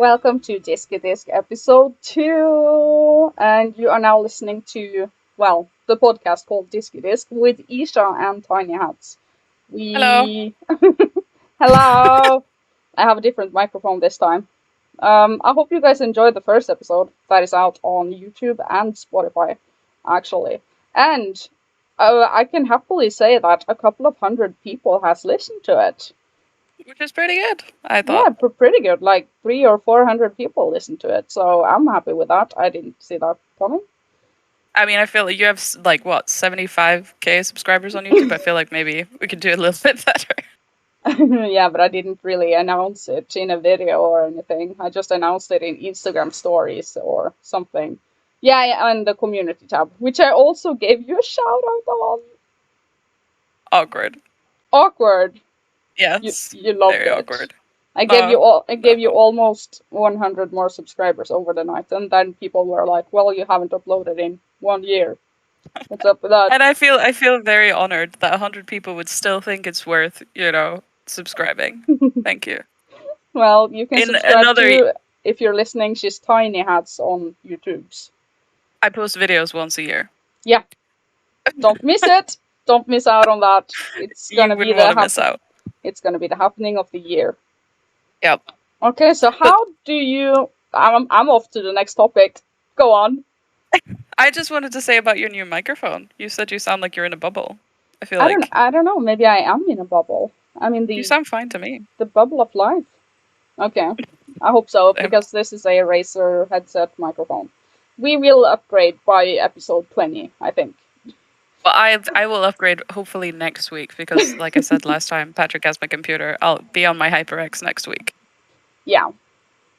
Welcome to Diskydisk episode 2. And you are now listening to, the podcast called Diskydisk with Ircha and Tinyhats. Hello. We. Hello! I have a different microphone this time. I hope you guys enjoyed the first episode that is out on YouTube and Spotify, actually. And I can happily say that a couple of hundred people has listened to it. Which is pretty good, I Yeah, thought. pretty good. Like 300 or 400 people listen to it, so I'm happy with that. I didn't see that coming. I mean, I feel like you have, 75k subscribers on YouTube? I feel like maybe we could do a little bit better. Yeah, but I didn't really announce it in a video or anything. I just announced it in Instagram stories or something. Yeah, and the community tab, which I also gave you a shout out on. Awkward. Awkward. You Yes. you loved Very it. awkward. I gave you No. all. I gave you No. almost 100 more subscribers over the night, and then people were like, "Well, you haven't uploaded in 1 year. What's up with that?" And I feel very honored that 100 people would still think it's worth, subscribing. Thank you. Well, you can In subscribe another, to, if you're listening, she's Tinyhats on YouTube's. I post videos once a year. Yeah, don't miss it. Don't miss out on that. It's You gonna be wouldn't want to miss out. it's gonna be the happening of the year. Yep. Okay, so But how do you? I'm off to the next topic. Go on. I just wanted to say about your new microphone. You said you sound like you're in a bubble. I feel I don't. like I don't know. Maybe I am in a bubble. I mean you sound fine to me. the bubble of life. Okay, I hope so Same. because this is a Razer headset microphone. We will upgrade by episode 20, I think. Well, I will upgrade hopefully next week because, like I said last time, Patrick has my computer. I'll be on my HyperX next week. Yeah,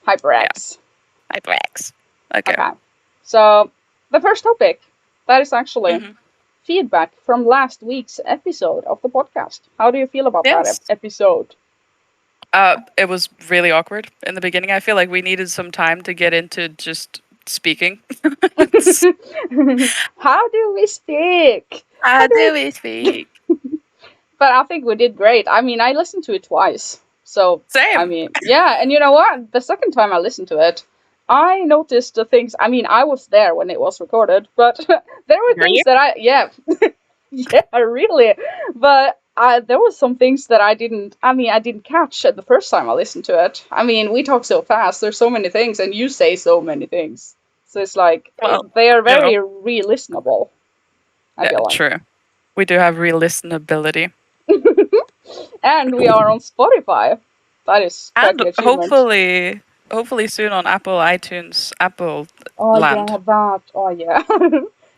HyperX. HyperX. Okay. Okay. So the first topic, that is actually hmm feedback from last week's episode of the podcast. How do you feel about that Yes. episode? It was really awkward in the beginning. I feel like we needed some time to get into just speaking. How do we speak? How do do we speak? But I think we did great. I mean, I listened to it twice. So, I Same. mean, yeah, and you know what? The second time I listened to it, I noticed the things. I mean, I was there when it was recorded, but there were Were things you? that yeah, really. But there was some things that I didn't catch at the first time I listened to it. I mean, we talk so fast. There's so many things, and you say so many things. So it's like, Well, they are you know, very re-listenable, I yeah, feel like. true. We do have real listenability. And we are on Spotify. That is quite And the achievement. hopefully soon on Apple iTunes, Apple Oh Land. yeah, that. Oh yeah.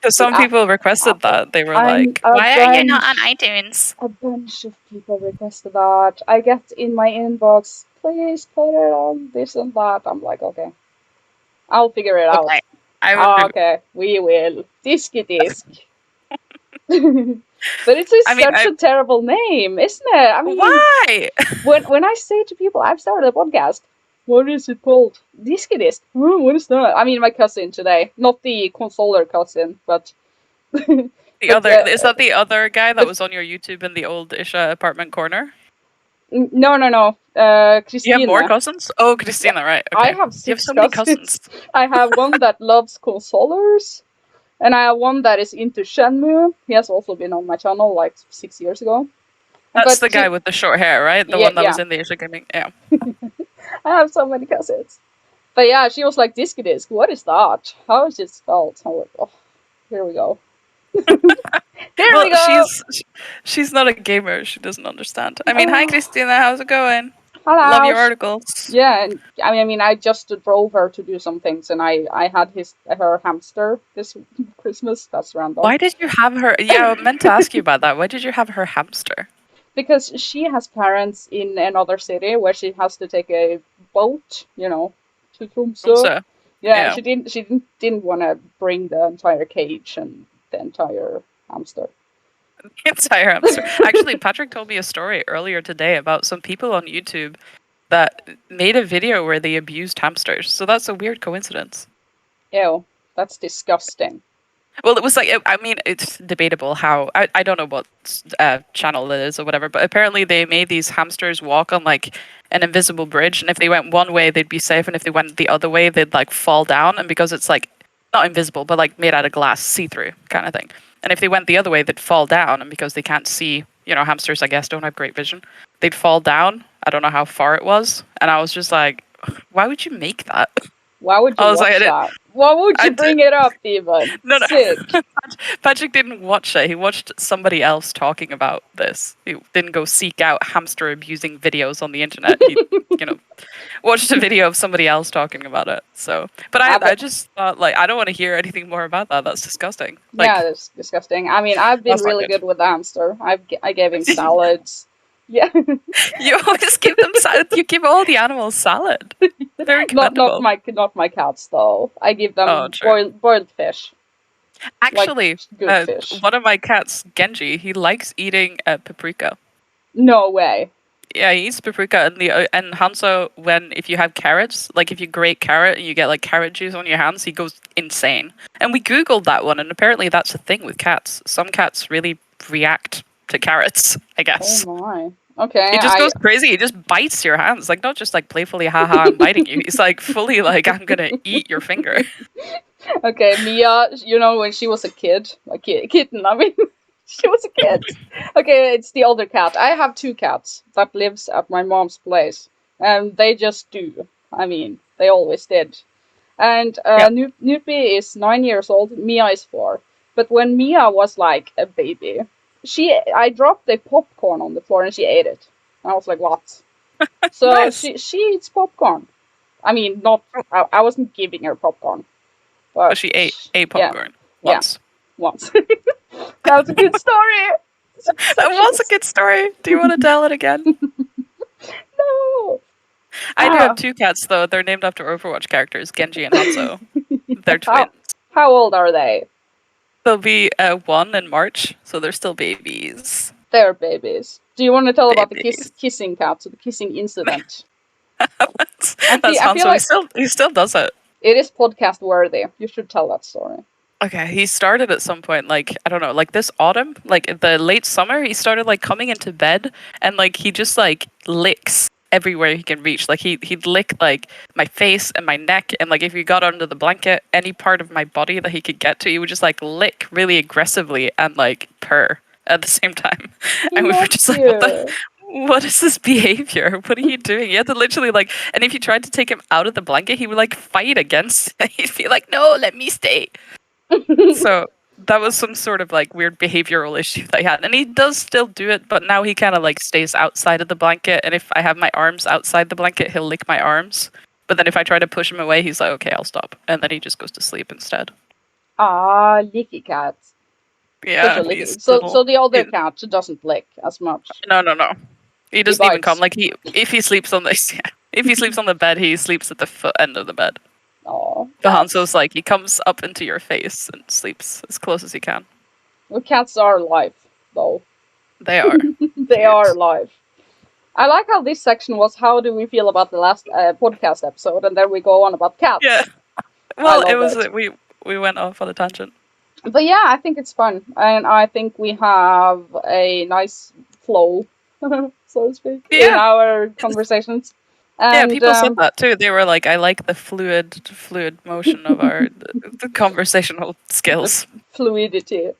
Because some people requested Apple. that. They were I'm like, "Why are you not on iTunes?" a bunch of people requested that. I get in my inbox, please put it on this and that. I'm like, okay, I'll figure it out. Okay, I will Oh, do. okay, we will. Disky. But it's I mean, such a terrible name, isn't it? I mean, why? when I say to people, I've started a podcast. What is it called? Diskydisk. Oh, what is that? I mean, my cousin today, not the consoler cousin, but The but other is that the other guy that the was on your YouTube in the old Isha apartment corner? no. You have more Christina. cousins? Oh, Christina, right? I Okay. have You have 6 so many cousins. cousins. I have one that loves consolers, and I have one that is into Shenmue. He has also been on my channel like 6 years ago. That's But the guy with the short hair, right? The one that yeah, was in the Isha gaming. Yeah. I have so many cousins. But yeah, she was like, Diskydisk, what is that? How is it spelled? I'm like, oh, here we go. Here Well, we go. she's not a gamer. She doesn't understand. I mean, hi Oh, Christina, how's it going? Love hello. your articles. Yeah, and I mean, I just drove her to do some things, and I had her hamster this Christmas. That's random. Why did you have her? Yeah, I meant to ask you about that. Why did you have her hamster? Because she has parents in another city where she has to take a boat, to Tromsø. So, Yeah, yeah. she didn't want to bring the entire cage and the entire hamster. Entire hamster. Actually, Patrick told me a story earlier today about some people on YouTube that made a video where they abused hamsters. So that's a weird coincidence. Ew, that's disgusting. Well, it was like I mean, it's debatable how I don't know what channel it is or whatever, but apparently they made these hamsters walk on like an invisible bridge, and if they went one way, they'd be safe, and if they went the other way, they'd like fall down. And because it's like not invisible, but like made out of glass, see through kind of thing. And if they went the other way, they'd fall down, and because they can't see, hamsters I guess don't have great vision, they'd fall down. I don't know how far it was, and I was just like, why would you make that? Why would you I was watch like, that? Why would I you did, bring it up, even? no, no. Sick. Patrick didn't watch it. He watched somebody else talking about this. He didn't go seek out hamster abusing videos on the internet. He, watched a video of somebody else talking about it. So, but I just thought, like, I don't want to hear anything more about that. That's disgusting. Like, Yeah, that's disgusting. I mean, I've been that's not really good. good with the hamster. I gave him salads. Yeah, You always give them salad. You give all the animals salad. Very commendable. not my cats though. I give Oh, them true. boiled fish, like Actually, good fish. one of my cats, Genji, he likes eating paprika. No way. Yeah, he eats paprika, and Hanzo, if you have carrots, like if you grate carrot and you get like carrot juice on your hands, he goes insane. And we googled that one, and apparently that's a thing with cats. Some cats really react to carrots, I guess. Oh my. Okay, He just goes crazy. He just bites your hands, like not just like playfully, haha, I'm biting you. He's like fully like, I'm gonna eat your finger. Okay, Mia, when she was a kid, kitten, I mean, she was a kid. Okay, it's the older cat. I have two cats that lives at my mom's place, and they just do. I mean, they always did. And Yeah. Nupi is 9 years old. Mia is 4. But when Mia was like a baby, I dropped a popcorn on the floor and she ate it. And I was like, what? So Nice. she eats popcorn. I mean, not. I wasn't giving her popcorn. But she ate popcorn once. Once. That was a good story. That was a good story. Do you want to tell it again? No. I do have two cats though. They're named after Overwatch characters, Genji and Hanzo. They're twins. How old are they? They'll be 1 in March, so they're still babies. They're babies. Do you want to tell about the Babies. kissing cat, the kissing incident? That's I Hanzo. feel like He still does it. it is podcast worthy. You should tell that story. Okay, he started at some point, like, I don't know, like this autumn, like the late summer, he started like coming into bed and like he just like licks everywhere he can reach. Like he'd lick like my face and my neck, and like if you got under the blanket, any part of my body that he could get to, he would just like lick really aggressively and like purr at the same time. And we were just like, what is this behavior? What are you doing? You had to literally like, and if you tried to take him out of the blanket, he would like fight against it. He'd be like, no, let me stay. So that was some sort of like weird behavioral issue that I had. And he does still do it, but now he kind of like stays outside of the blanket. And if I have my arms outside the blanket, he'll lick my arms. But then if I try to push him away, he's like, okay, I'll stop. And then he just goes to sleep instead. Ah, licky cat. Yeah. So the older cat doesn't lick as much. No. He doesn't even bites. come. Like if he sleeps on this, if he sleeps on the bed, he sleeps at the foot end of the bed. Oh. The Hanzo's like he comes up into your face and sleeps as close as he can. Well, cats are alive, though. They are. They are alive. I like how this section was, how do we feel about the last podcast episode, and then we go on about cats. Yeah. Well, it was we went off on a tangent. But yeah, I think it's fun, and I think we have a nice flow, so to speak, in our conversations. And, yeah, people said that too. They were like, "I like the fluid motion of our the conversational skills." Fluidity.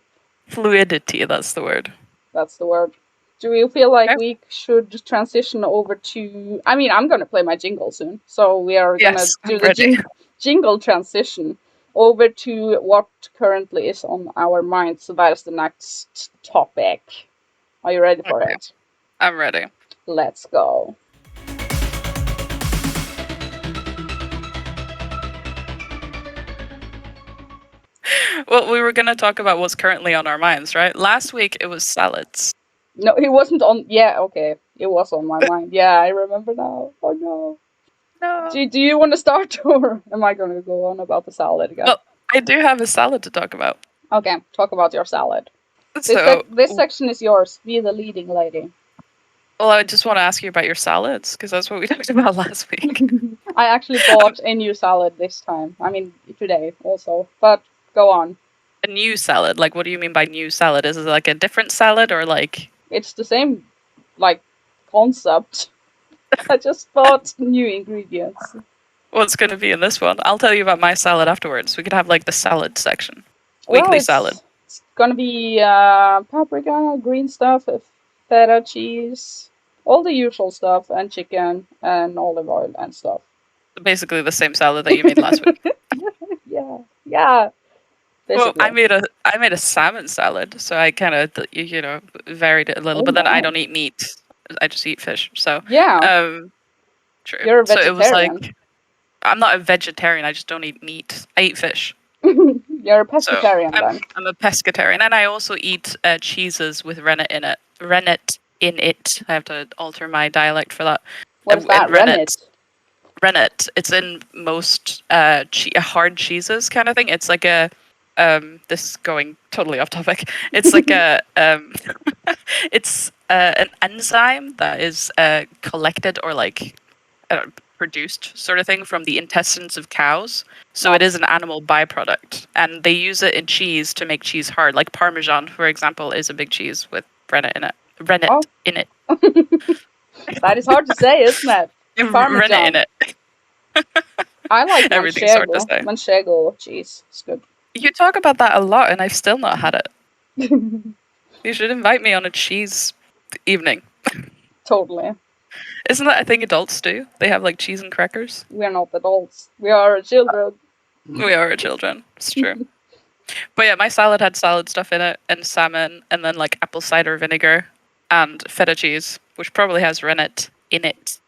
Fluidity. That's the word. That's the word. Do you feel like we should transition over to? I mean, I'm gonna play my jingle soon, so we are gonna do the jingle transition over to what currently is on our minds. So that is the next topic. Are you ready for it? I'm ready. Let's go. Well, we were going to talk about what's currently on our minds, right? Last week it was salads. No, it wasn't on. Yeah, okay. It was on my mind. Yeah, I remember now. Oh no. No. Do you want to start, or am I going to go on about the salad again? Well, I do have a salad to talk about. Okay, talk about your salad. So, this section is yours. Be the leading lady. Well, I just want to ask you about your salads, because that's what we talked about last week. I actually bought a new salad this time. I mean, today also. But go on. A new salad? Like, what do you mean by new salad? Is it like a different salad or like? It's the same, like, concept. I just thought new ingredients. What's going to be in this one? I'll tell you about my salad afterwards. We could have like the salad section, Well, weekly salad. it's gonna be paprika, green stuff, feta cheese, all the usual stuff, and chicken and olive oil and stuff. Basically the same salad that you made last week. Yeah, yeah, Well, basically. I made a salmon salad, so I kind of varied it a little. Oh But then I my. don't eat meat; I just eat fish. So, Yeah, um, true. you're a So it was like vegetarian. I'm not a vegetarian. I just don't eat meat. I eat fish. You're a So pescatarian then. I'm a pescatarian, and I also eat cheeses with rennet in it. Rennet in it. I have to alter my dialect for that. What is And that? Rennet. rennet. It's in most hard cheeses kind of thing. It's like a this is going totally off topic. It's like a it's an enzyme that is collected or like produced sort of thing from the intestines of cows. So it is an animal byproduct, and they use it in cheese to make cheese hard. Like Parmesan, for example, is a big cheese with rennet in it. Rennet Oh, in it. that is hard to say, isn't it? Rennet in Parmesan. it. I like Everything's hard to manchego. say. Manchego cheese. It's good. You talk about that a lot, and I've still not had it. You should invite me on a cheese evening. Totally. Isn't that a thing adults do? They have like cheese and crackers. We are not adults. We are children. We are children. It's true. But yeah, my salad had salad stuff in it, and salmon, and then like apple cider vinegar, and feta cheese, which probably has rennet in it.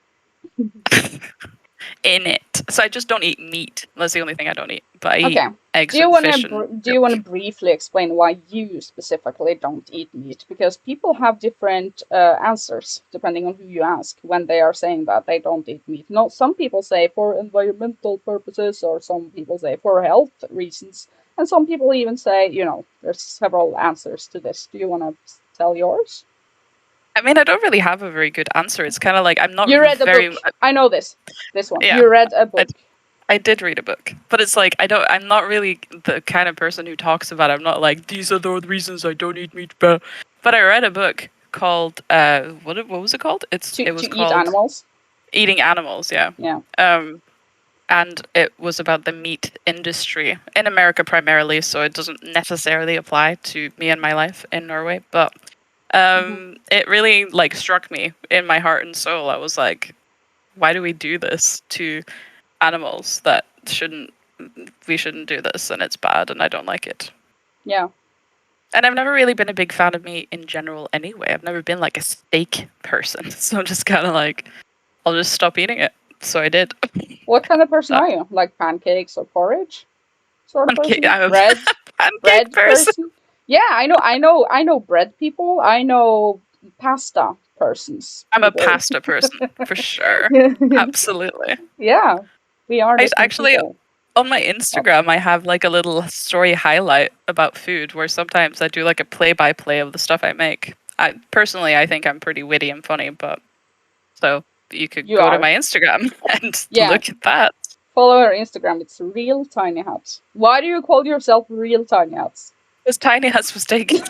In it. So I just don't eat meat. That's the only thing I don't eat. But I eat Okay. eggs Do you and want fish to and do you want to milk. briefly explain why you specifically don't eat meat? Because people have different answers depending on who you ask when they are saying that they don't eat meat. No, some people say for environmental purposes, or some people say for health reasons, and some people even say, there's several answers to this. Do you want to tell yours? I mean, I don't really have a very good answer. It's kind of like I'm not You read a very. book. I know this. This one. Yeah, You read a I, book. I did read a book, but it's like I'm not really the kind of person who talks about it. I'm not like these are the reasons I don't eat meat, but I read a book called what was it called? To It was eat called animals. Eating Animals. Yeah. Yeah. And it was about the meat industry in America primarily, so it doesn't necessarily apply to me and my life in Norway. But it really like struck me in my heart and soul. I was like, why do we do this to animals that we shouldn't do this, and it's bad, and I don't like it. Yeah. And I've never really been a big fan of meat in general anyway. I've never been like a steak person, so I'm just kind of like, I'll just stop eating it. So I did. What kind of person are you? Like pancakes or porridge? Sort of person? I'm a Bread? pancake Bread person. person? Yeah, I know bread people. I know pasta persons. I'm a People. pasta person for sure. Absolutely. Yeah. We are I different actually people. on my Instagram I have like a little story highlight about food where sometimes I do like a play-by-play of the stuff I make. I think I'm pretty witty and funny, but so you could You go to are. my Instagram and Yeah. look at that. Follow our Instagram. It's Real Tiny Hats. Why do you call yourself Real Tiny Hats? This tiny house was taken.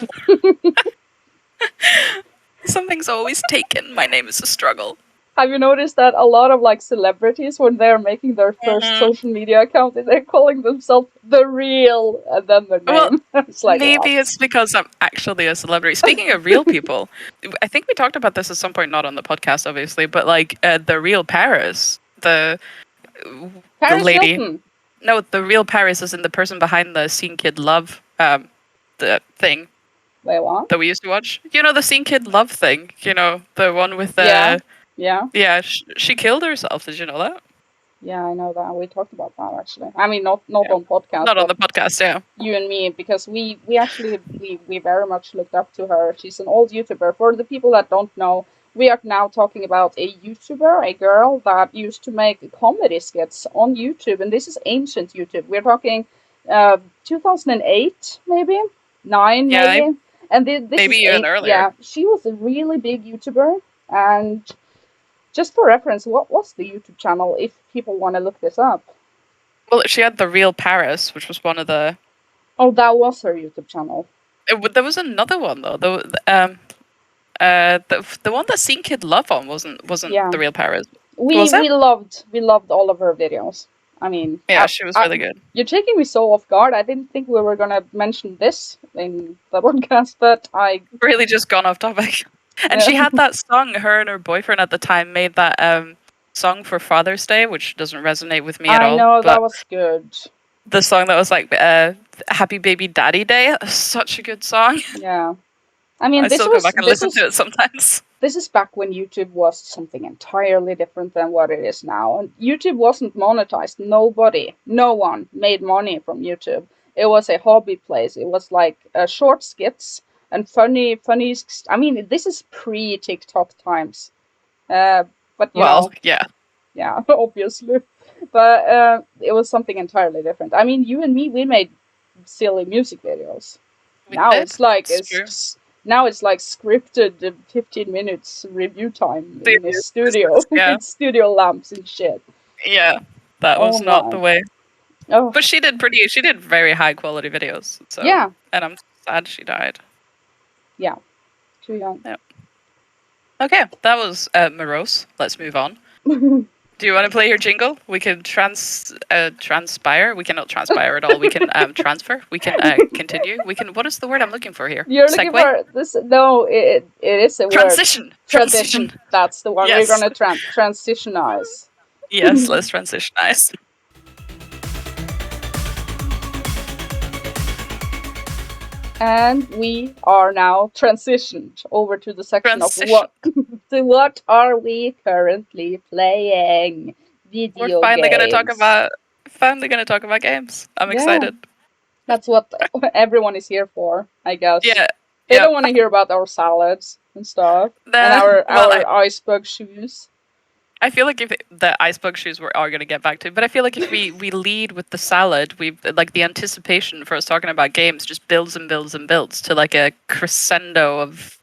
Something's always taken. My name is a struggle. Have you noticed that a lot of like celebrities, when they're making their first social media account, they're calling themselves the real and then their Well, name? It's like, maybe what? it's because I'm actually a celebrity. Speaking of real people, I think we talked about this at some point, not on the podcast, obviously, but like the real Paris, the Paris lady. Hilton. No, the real Paris is in the person behind the Scene Kid Love the thing Wait, what? that we used to watch. You know the Scene Kid Love thing. You know the one with the Yeah. She killed herself. Did you know that? Yeah, I know that. We talked about that actually. I mean, not Yeah. on podcast, Not on but the podcast. Yeah. you and me, because we actually we very much looked up to her. She's an old YouTuber. For the people that don't know, we are now talking about a YouTuber, a girl that used to make comedy skits on YouTube, and this is ancient YouTube. We're talking 2008, maybe 9, Yeah, maybe. And this maybe is even earlier. Yeah, she was a really big YouTuber. And just for reference, what was the YouTube channel if people want to look this up? Well, she had the real Paris, which was one of the Oh, that was her YouTube channel. There was another one though. The one that Scene Kid Love on wasn't Yeah. the real Paris. We Was it? we loved all of her videos. I mean, Yeah, she was really good. you're taking me so off guard. I didn't think we were gonna mention this in the podcast, but I Really just gone off topic. And she had that song. Her and her boyfriend at the time made that song for Father's Day, which doesn't resonate with me at I all. know But that was good. the song that was like "Happy Baby Daddy Day," such a good song. Yeah. I mean, I still go back and listen to it sometimes. this is back when YouTube was something entirely different than what it is now. And YouTube wasn't monetized. No one made money from YouTube. It was a hobby place. It was like short skits and funny. I mean, this is pre TikTok times. But you know, yeah, obviously. But it was something entirely different. I mean, you and me, we made silly music videos. Now it's like now it's like scripted 15 minutes review time in a studio with studio lamps and shit. Yeah, that was not the way. Oh, but she did very high quality videos. So yeah, and I'm sad she died. Yeah, too young. Yeah. Okay, that was morose. Let's move on. Do you want to play your jingle? We can transpire. We cannot transpire at all. We can transfer. We can continue. We can. What is the word I'm looking for here? You're looking for this? No, it is a transition. Word. Transition. That's the one. Yes. We're gonna transitionize. Yes, let's transitionize. And we are now transitioned over to the section of what are we currently playing? We're finally going to talk about games. I'm excited. That's what everyone is here for, I guess. Yeah. They don't want to hear about our salads and stuff and our icebug shoes. I feel like if the icebug shoes are going to get back to, but I feel like if we lead with the salad, we like the anticipation for us talking about games just builds and builds and builds to like a crescendo of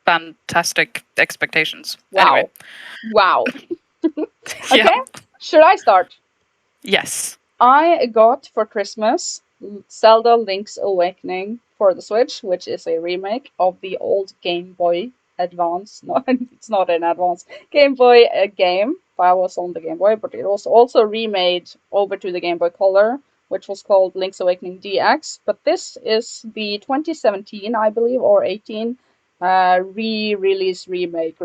fantastic expectations. Wow. Anyway. Wow. Okay, should I start? Yes. I got for Christmas Zelda Link's Awakening for the Switch, which is a remake of the old Game Boy Advance. No, it's not an Advance. Game Boy game. That was on the Game Boy, but it was also remade over to the Game Boy Color, which was called Link's Awakening DX. But this is the 2017, I believe, or 18 re-release remake.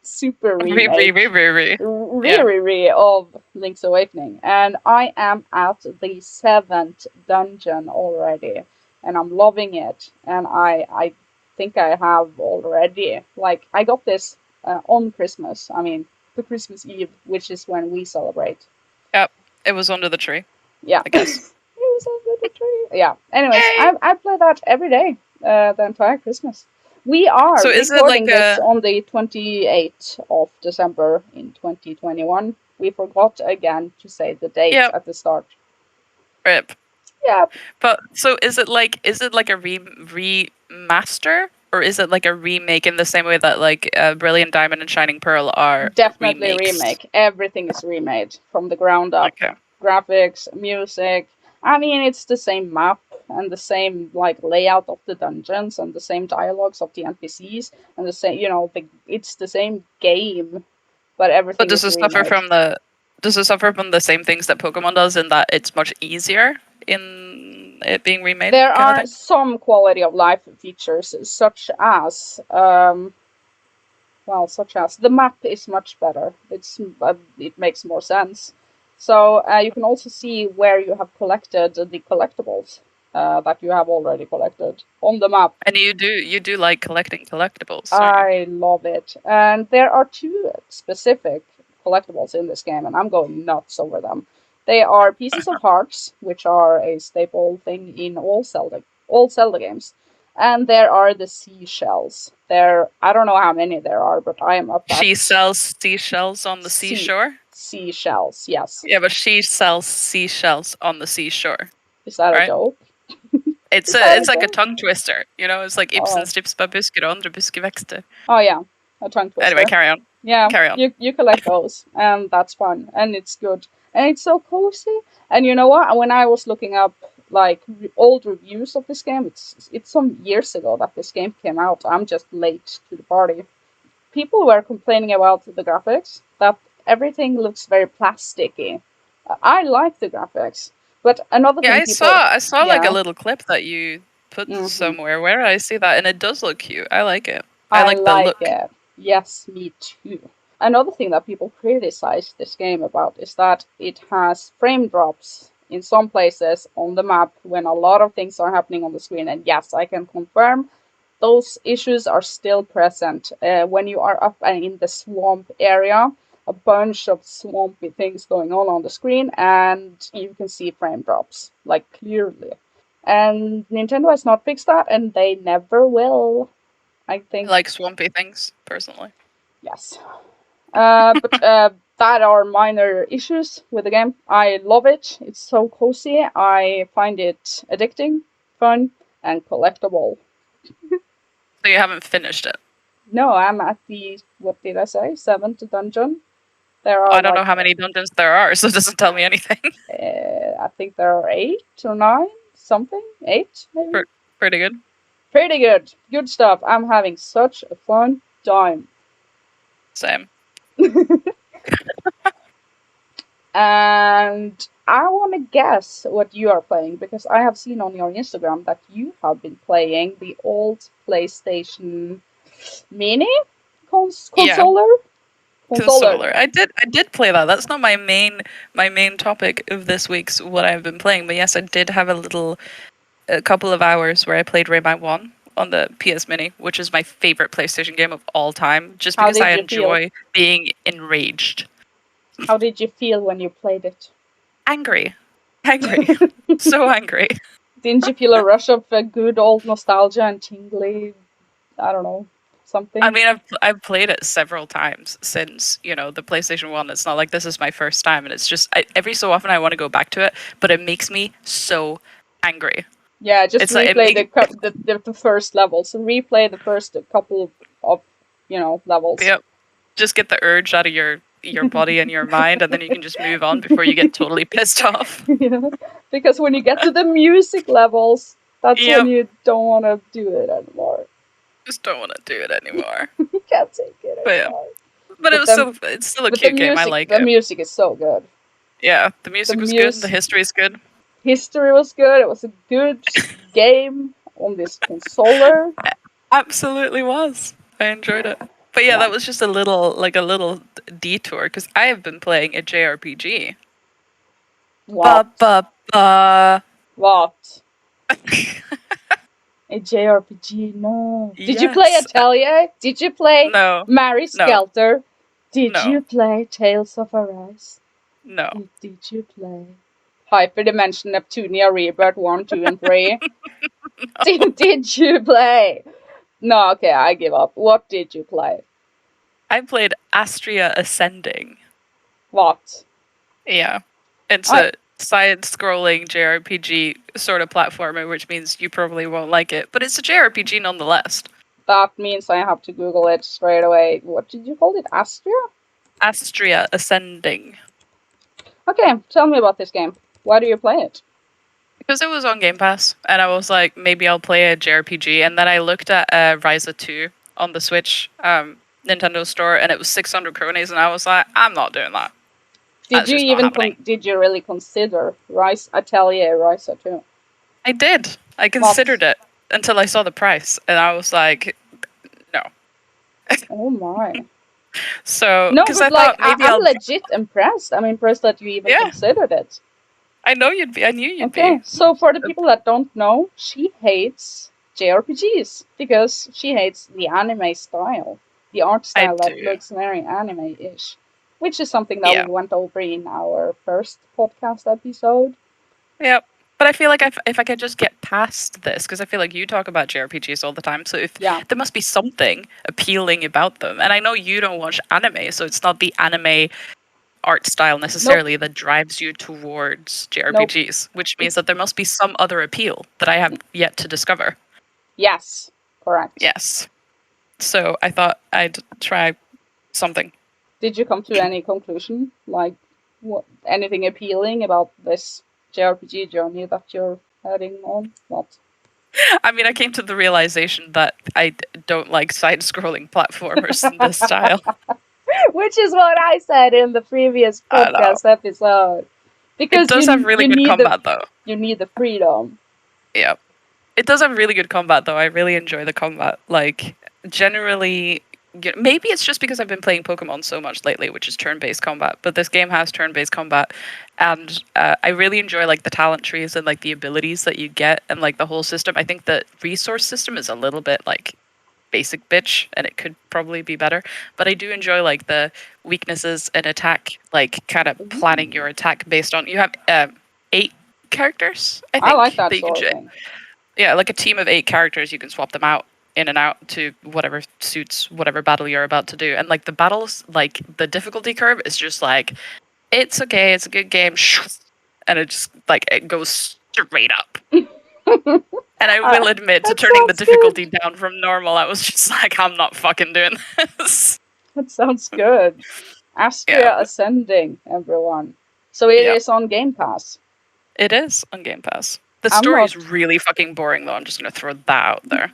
Super remake. Re of Link's Awakening. And I am at the 7th dungeon already. And I'm loving it. And I think I have already, like, I got this on Christmas. I mean, the Christmas Eve, which is when we celebrate. Yep, it was under the tree. Yeah, I guess. It was under the tree. Yeah. Anyways, I play that every day, the entire Christmas. We are recording this on the 28th of December in 2021. We forgot again to say the date at the start. Rip. Yeah. But so is it like a remaster, or is it like a remake in the same way that like Brilliant Diamond and Shining Pearl are definitely remakes? Remake. Everything is remade from the ground up. Okay. Graphics, music. I mean, it's the same map and the same like layout of the dungeons and the same dialogues of the NPCs and the same, it's the same game, but everything. But does it suffer from the same things that Pokemon does, in that it's much easier in it being remade? There are some quality of life features, such as the map is much better. It makes more sense. So you can also see where you have collected the collectibles that you have already collected on the map. And you do like collecting collectibles. I love it. And there are 2 specific collectibles in this game, and I'm going nuts over them. They are pieces of hearts, which are a staple thing in all Zelda games. And there are the seashells. I don't know how many there are, but I am up at... She sells seashells on the seashore? Seashells, yes. Yeah, but she sells seashells on the seashore. Is that a joke? It's like a tongue twister, it's like Ibsen strips på busker og andre buskevekster. Oh yeah, a tongue twister. Anyway, carry on. Yeah, carry on. You collect those, and that's fun, and it's good. And it's so cozy. And you know what? When I was looking up like old reviews of this game. It's some years ago that this game came out. I'm just late to the party. People were complaining about the graphics, that everything looks very plasticky. I like the graphics, but another Yeah, thing people, I saw like a yeah, little clip that you put hmm somewhere. Where did I see that? And it does look cute. I like it. I I like the like look. it. Yes, me too. Another thing that people criticize this game about is that it has frame drops in some places on the map when a lot of things are happening on the screen. And yes, I can confirm those issues are still present. When you are up and in the swamp area, a bunch of swampy things going on the screen, and you can see frame drops, like clearly. And Nintendo has not fixed that, and they never will. I I think, like swampy things personally. yes. But that are minor issues with the game. I love it. It's so cozy. I find it addicting, fun, and collectible. So you haven't finished it. No, I'm at the, what did I say, seventh dungeon. There are I don't like, know how many dungeons there are, so it doesn't tell me anything. I think there are 8 or 9, something. 8, maybe? Pretty good. Pretty good. Good stuff. I'm having such a fun time. Same. And I want to guess what you are playing because I have seen on your Instagram that you have been playing the old PlayStation Mini Yeah, consoler. Consoler. consoler. I did play that. That's not my main topic of this week's what I've been playing. But yes, I did have a couple of hours where I played Rayman 1 on the PS Mini, which is my favorite PlayStation game of all time, just How because I did you feel? enjoy being enraged. How did you feel when you played it? Angry. Angry. So angry. Didn't you feel a rush of good old nostalgia and tingly? I don't know, I something. mean, I've played it several times since, the PlayStation 1. It's not like this is my first time, and it's just every so often I want to go back to it, but it makes me so angry. Yeah, just It's like it replay makes the first levels. Replay the first couple of levels. yep, just get the urge out of your body and your mind, and then you can just move on before you get totally pissed off. Yeah. Because when you get to the music levels, that's when Yep, you don't want to do it anymore. just don't want to do it anymore. You can't take it But yeah, anymore. but But then, it's still a but the cute game. I music, like the it. music is so good. Yeah, the The music was good. The music history is good. history was good. It was a good game on this consoler. Absolutely was. I enjoyed it. But yeah, Yeah. that was just a little detour because I have been playing a JRPG. Ba What? ba ba. What? A JRPG? No. Did you play Yes. Atelier? Did you play No. Mary No. Skelter? Did No. you play Tales of Arise? No. Did you play Hyperdimension Neptunia Rebirth 1, 2, and 3? Did you play? No, okay, I give up. What did you play? I played Astria Ascending. What? Yeah. It's I a side-scrolling JRPG sort of platformer, which means you probably won't like it, but it's a JRPG nonetheless. That means I have to Google it straight away. What did you call it? Astria? Astria Ascending. Okay, tell me about this game. Why do you play it? Because it was on Game Pass, and I was like, maybe I'll play a JRPG, and then I looked at Ryza 2 on the Switch Nintendo store, and it was 600 cronies, and I was like, I'm not doing that. Did That's you just not even happening. did you really consider Rise Atelier Rise too? I did. I What? considered it until I saw the price, and I was like, no. Oh my. So, No, because but I like thought maybe I'm I'll, legit impressed. I'm impressed that you even yeah, considered it. I know you'd be. I knew you'd Okay, be. so for the people that don't know, she hates JRPGs because she hates the anime style, the art I style that do. looks very anime-ish, which is something that we Yeah. went over in our first podcast episode. Yep. But I feel like if I could just get past this, because I feel like you talk about JRPGs all the time, so if Yeah, there must be something appealing about them. And I know you don't watch anime, so it's not the anime art style nope, necessarily that drives you towards nope. JRPGs, which means It's that there must be some other appeal that I have yet to discover. yes, correct. Yes. So I thought I'd try something. Did you come to any conclusion, like what anything appealing about this JRPG journey that you're heading on? What? I mean, I came to the realization that I don't like side-scrolling platformers in this style. Which is what I said in the previous I know. podcast episode. It Because does have really good combat, though. you need the freedom. Yeah. It does have really good combat, though. I really enjoy the combat. Like, generally, maybe it's just because I've been playing Pokemon so much lately, which is turn-based combat. But this game has turn-based combat, and I really enjoy like the talent trees and like the abilities that you get, and like the whole system. I think the resource system is a little bit like basic bitch, and it could probably be better. But I do enjoy like the weaknesses and attack, like kind of planning your attack based on you have 8 characters. I think like that you can sort of thing. yeah, like a team of 8 characters, you can swap them out in and out to whatever suits whatever battle you're about to do. And like the battles, like the difficulty curve is just like, it's okay, it's a good game, and it just like it goes straight up. And I will admit to turning the difficulty down from normal, I was just like, I'm not fucking doing this. That sounds good. Astria Ascending, everyone. So it is on Game Pass. It is on Game Pass. The story is really fucking boring, though. I'm just gonna throw that out there.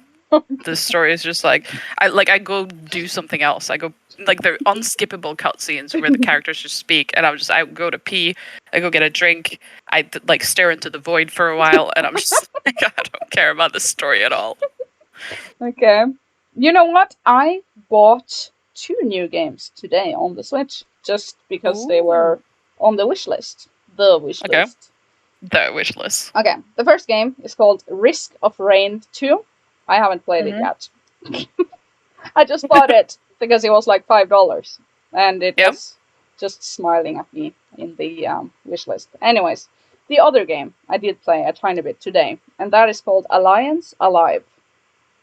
The story is just like I go do something else. I go like they're unskippable cutscenes where the characters just speak, and I go to pee, I go get a drink, I like stare into the void for a while, and I'm just like I don't care about the story at all. Okay, you know what? I bought 2 new games today on the Switch just because they were on the wish list. The wish list. The wish list. Okay, the first game is called Risk of Rain 2. I haven't played it yet. I just bought it because it was like $5, and it was just smiling at me in the wish list. Anyways, the other game I did play a tiny bit today, and that is called Alliance Alive.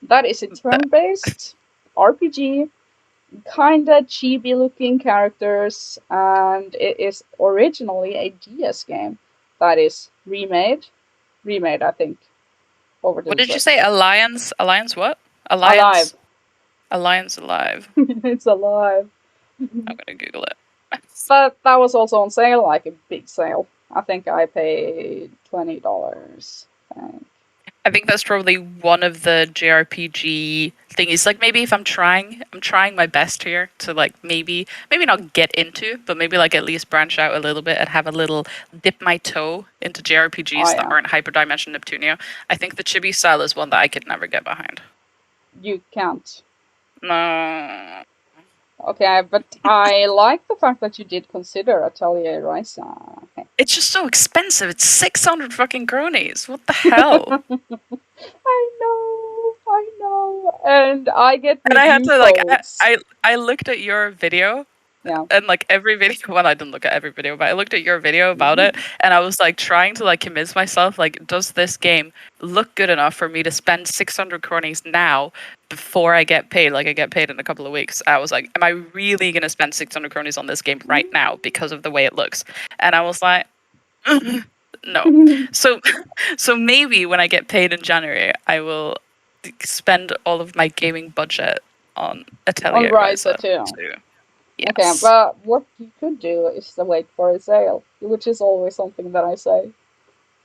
That is a turn-based RPG, kinda chibi-looking characters, and it is originally a DS game that is remade, I think. Over to what did you say? Alliance what? Alive. Alliance Alive. It's alive. I'm gonna Google it. But that was also on sale, like a big sale. I think I paid $20. I think that's probably one of the JRPG thingies. Like maybe if I'm trying my best here to like maybe not get into, but maybe like at least branch out a little bit and have a little dip my toe into JRPGs that aren't Hyperdimension Neptunia. I think the chibi style is one that I could never get behind. You can't. No. Okay, but I like the fact that you did consider Atelier Ryza. Okay. It's just so expensive. It's 600 fucking cronies. What the hell? I know. And I get and I had to like codes. I looked at your video. Yeah. And like every video, well, I didn't look at every video, but I looked at your video about it, and I was like trying to like convince myself, like, does this game look good enough for me to spend 600 cronies now before I get paid? Like, I get paid in a couple of weeks. I was like, am I really gonna spend 600 cronies on this game right now because of the way it looks? And I was like, no. So maybe when I get paid in January, I will spend all of my gaming budget on Atelier Ryza too. Yes. Okay, but what you could do is to wait for a sale, which is always something that I say.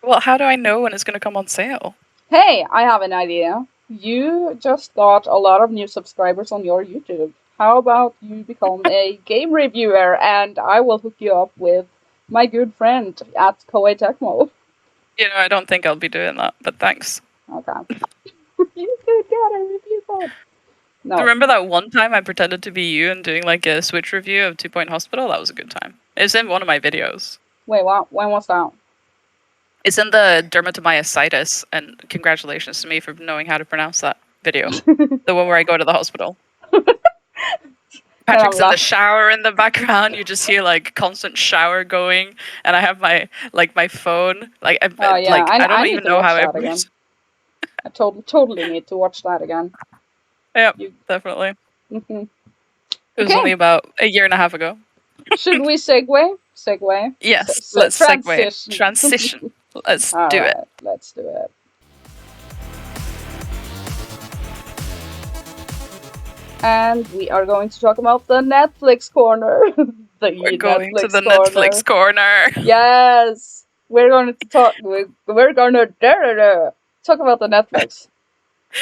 Well, how do I know when it's going to come on sale? Hey, I have an idea. You just got a lot of new subscribers on your YouTube. How about you become a game reviewer, and I will hook you up with my good friend at Koei Tecmo. You know, I don't think I'll be doing that, but thanks. Okay. You could get a review code. No. Remember that one time I pretended to be you and doing like a Switch review of 2 Point Hospital? That was a good time. It's in one of my videos. Wait, what? When was that? It's in the dermatomyositis, and congratulations to me for knowing how to pronounce that video. The one where I go to the hospital. Patrick's in the shower in the background. You just hear like constant shower going, and I have my phone. Like, I don't even know how it works. I totally need to watch that again. Yeah, definitely. Mm-hmm. It was only about a year and a half ago. Should we segue? Yes, let's segue. Transition. Let's do it. Let's do it. And we are going to talk about the Netflix corner. We're going to the Netflix corner. Yes. we're going to talk. We're going to talk about the Netflix.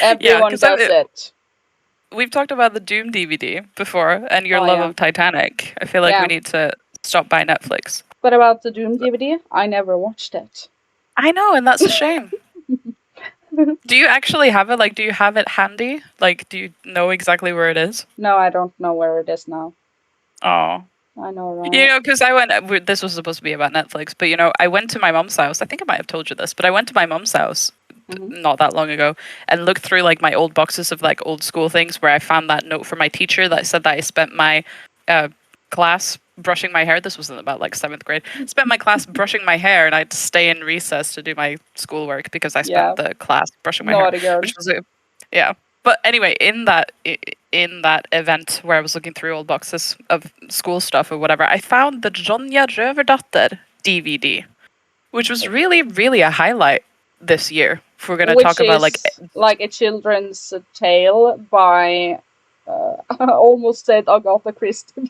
Yeah, Everyone because does it. we've talked about the Doom DVD before and your Oh love yeah, of Titanic. I feel like we yeah. need to stop by Netflix. But about the Doom DVD, I never watched it. I know, and that's a shame. Do you actually have it? Like, do you have it handy? Like, do you know exactly where it is? No, I don't know where it is now. Oh. I know, You right? know, because this was supposed to be about Netflix, but you know, I went to my mom's house. I think I might have told you this, but I went to my mom's house Hmm. not that long ago and looked through like my old boxes of like old school things where I found that note from my teacher that said that I spent my uh, class brushing my hair. This was in about like seventh grade. Spent my class brushing my hair, and I had to stay in recess to do my schoolwork because I spent Yeah, the class brushing my hair, naughty girl. which was a yeah. But anyway, in that event where I was looking through old boxes of school stuff or whatever, I found the Ronja Rövardotter DVD, which was really a highlight this year. If we're gonna Which talk about like is like a children's tale by, I almost said Agatha Christie,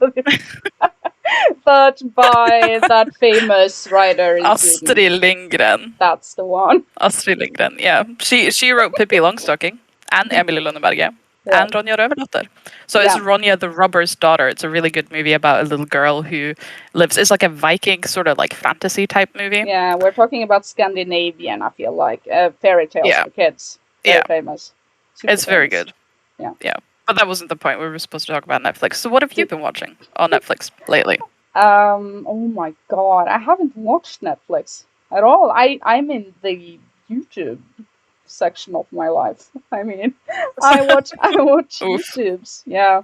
but by that famous writer in Sweden. Astrid Lindgren. That's the one. Astrid Lindgren, yeah. She wrote Pippi Longstocking and Emily Lönneberga Yeah, and Ronja Rövardotter. So it's yeah, Ronja the Robber's Daughter. It's a really good movie about a little girl who lives. It's like a Viking sort of like fantasy type movie. yeah. We're talking about Scandinavian. I feel like fairy tales Yeah, for kids. Very yeah. famous. Super It's very famous. good. Yeah. Yeah. But that wasn't the point. We were supposed to talk about Netflix. So what have you been watching on Netflix lately? Oh my god, I haven't watched Netflix at all. I'm in the YouTube section of my life. I mean, I watch Oof. YouTubes. Yeah.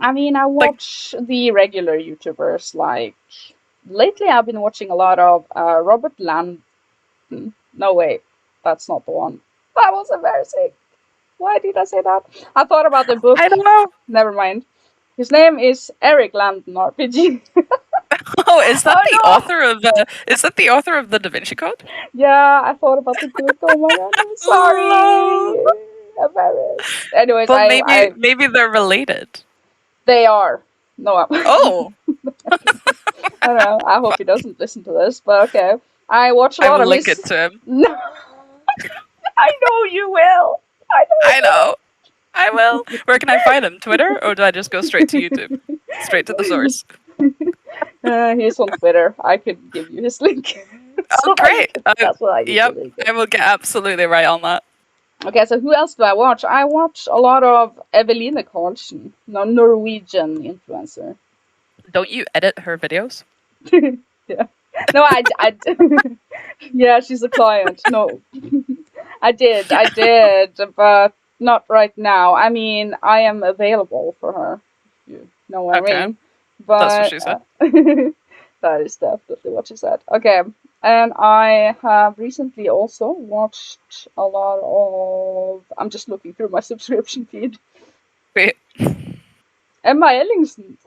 I mean, I Like, watch the regular YouTubers. Like lately, I've been watching a lot of Robert Land. No, wait, that's not the one. That was embarrassing. Why did I say that? I thought about the book. I don't know. Never mind. His name is Eric Landon RPG. Oh, is that Oh the no! author of the is that the author of the Da Vinci Code? Yeah, I thought about the book. Oh my god, I'm No. sorry. Embarrassed. Anyways, Well, maybe they're related. they are. No, Oh, I don't know. I hope he doesn't listen to this, but okay. I watch a I lot will of link his. it to him. No, I know you will. I I know know. I will. Where can I find him? Twitter, or do I just go straight to YouTube? Straight to the source. you will. He's on Twitter. I could give you his link. Oh, great. That's what I Yep, usually do. I will get absolutely right on that. Okay, so who else do I watch? I watch a lot of Eveline Karlsen, no Norwegian influencer. Don't you edit her videos? Yeah. No, yeah, she's a client. No, I did, but not right now. I mean, I am available for her. You know what I Okay, mean? that's what But she said. that is definitely what she said. Okay, and I have recently also watched a lot of. I'm just looking through my subscription feed. Wait. Emma Ellingsen.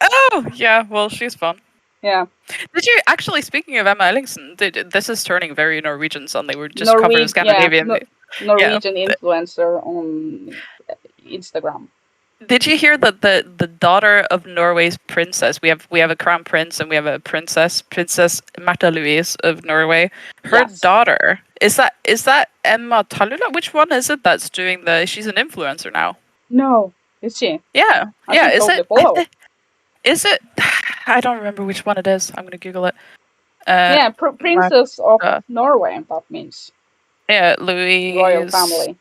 Oh, yeah. Well, she's fun. Yeah, Did you actually? Speaking of Emma Ellingsen, this is turning very Norwegian suddenly. We're just covering Norwegian. Yeah, Scandinavian. Yeah. Norwegian influencer on Instagram. Did you hear that the daughter of Norway's princess? We have a crown prince and we have a princess, Princess Märtha Louise of Norway. Her Yes. daughter is that Emma Tallula? Which one is it that's doing the? She's an influencer now. No, is she? Yeah, I yeah. should Is totally it? follow. Is it? I don't remember which one it is. I'm gonna Google it. Yeah, Princess of Märtha. Norway. That means Yeah, royal Louise family.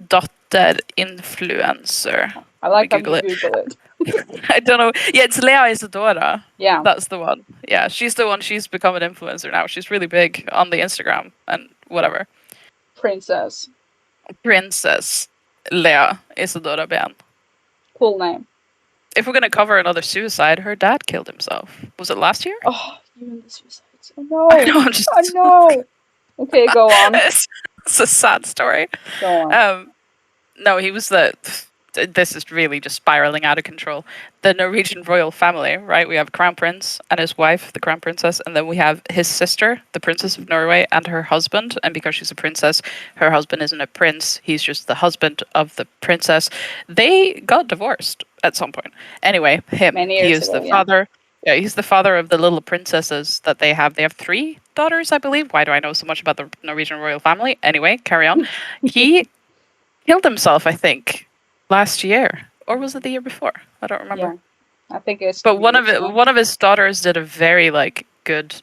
dotter influencer. I like how Google you it. Google it. I don't know. Yeah, it's Lea Isadora. Yeah, That's the one. Yeah, she's the one. She's become an influencer now. She's really big on the Instagram and whatever. princess. Princess Lea Isadora Ben. Cool name. If we're gonna cover another suicide, her dad killed himself. Was it last year? Oh, you and the suicides. Oh no. I know. I'm just. Oh no. Okay, go on. It's a sad story. Go on. No, he was the. This is really just spiraling out of control. The Norwegian royal family, right? We have Crown Prince and his wife, the Crown Princess, and then we have his sister, the Princess of Norway, and her husband. And because she's a princess, her husband isn't a prince. He's just the husband of the princess. They got divorced at some point. Anyway, him. Many He years is ago, the yeah. father. Yeah, he's the father of the little princesses that they have. They have 3 daughters, I believe. Why do I know so much about the Norwegian royal family? Anyway, carry on. He killed himself, I think, last year, or was it the year before? I don't remember. Yeah, I think it's But 2 years ago. one of his daughters did a very like good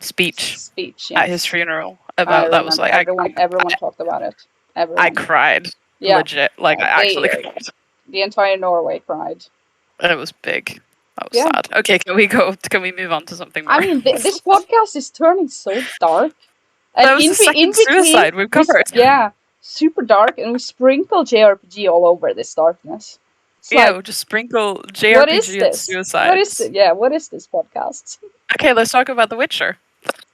speech Speech, at his yes. funeral I about that. Was remember like everyone talked about it. I Everyone. cried Yeah, legit. Like I actually they cried. the entire Norway cried. It was big. That was Yeah. sad. Okay, can we go? Can we move on to something I more? mean, this podcast is turning so dark, and That was the in second between, suicide we've covered. yeah, super dark, and we sprinkle JRPG all over this darkness. It's Yeah, like, we'll just sprinkle what is JRPG and this? What is suicides. it? Yeah, what is this podcast? Okay, let's talk about The Witcher.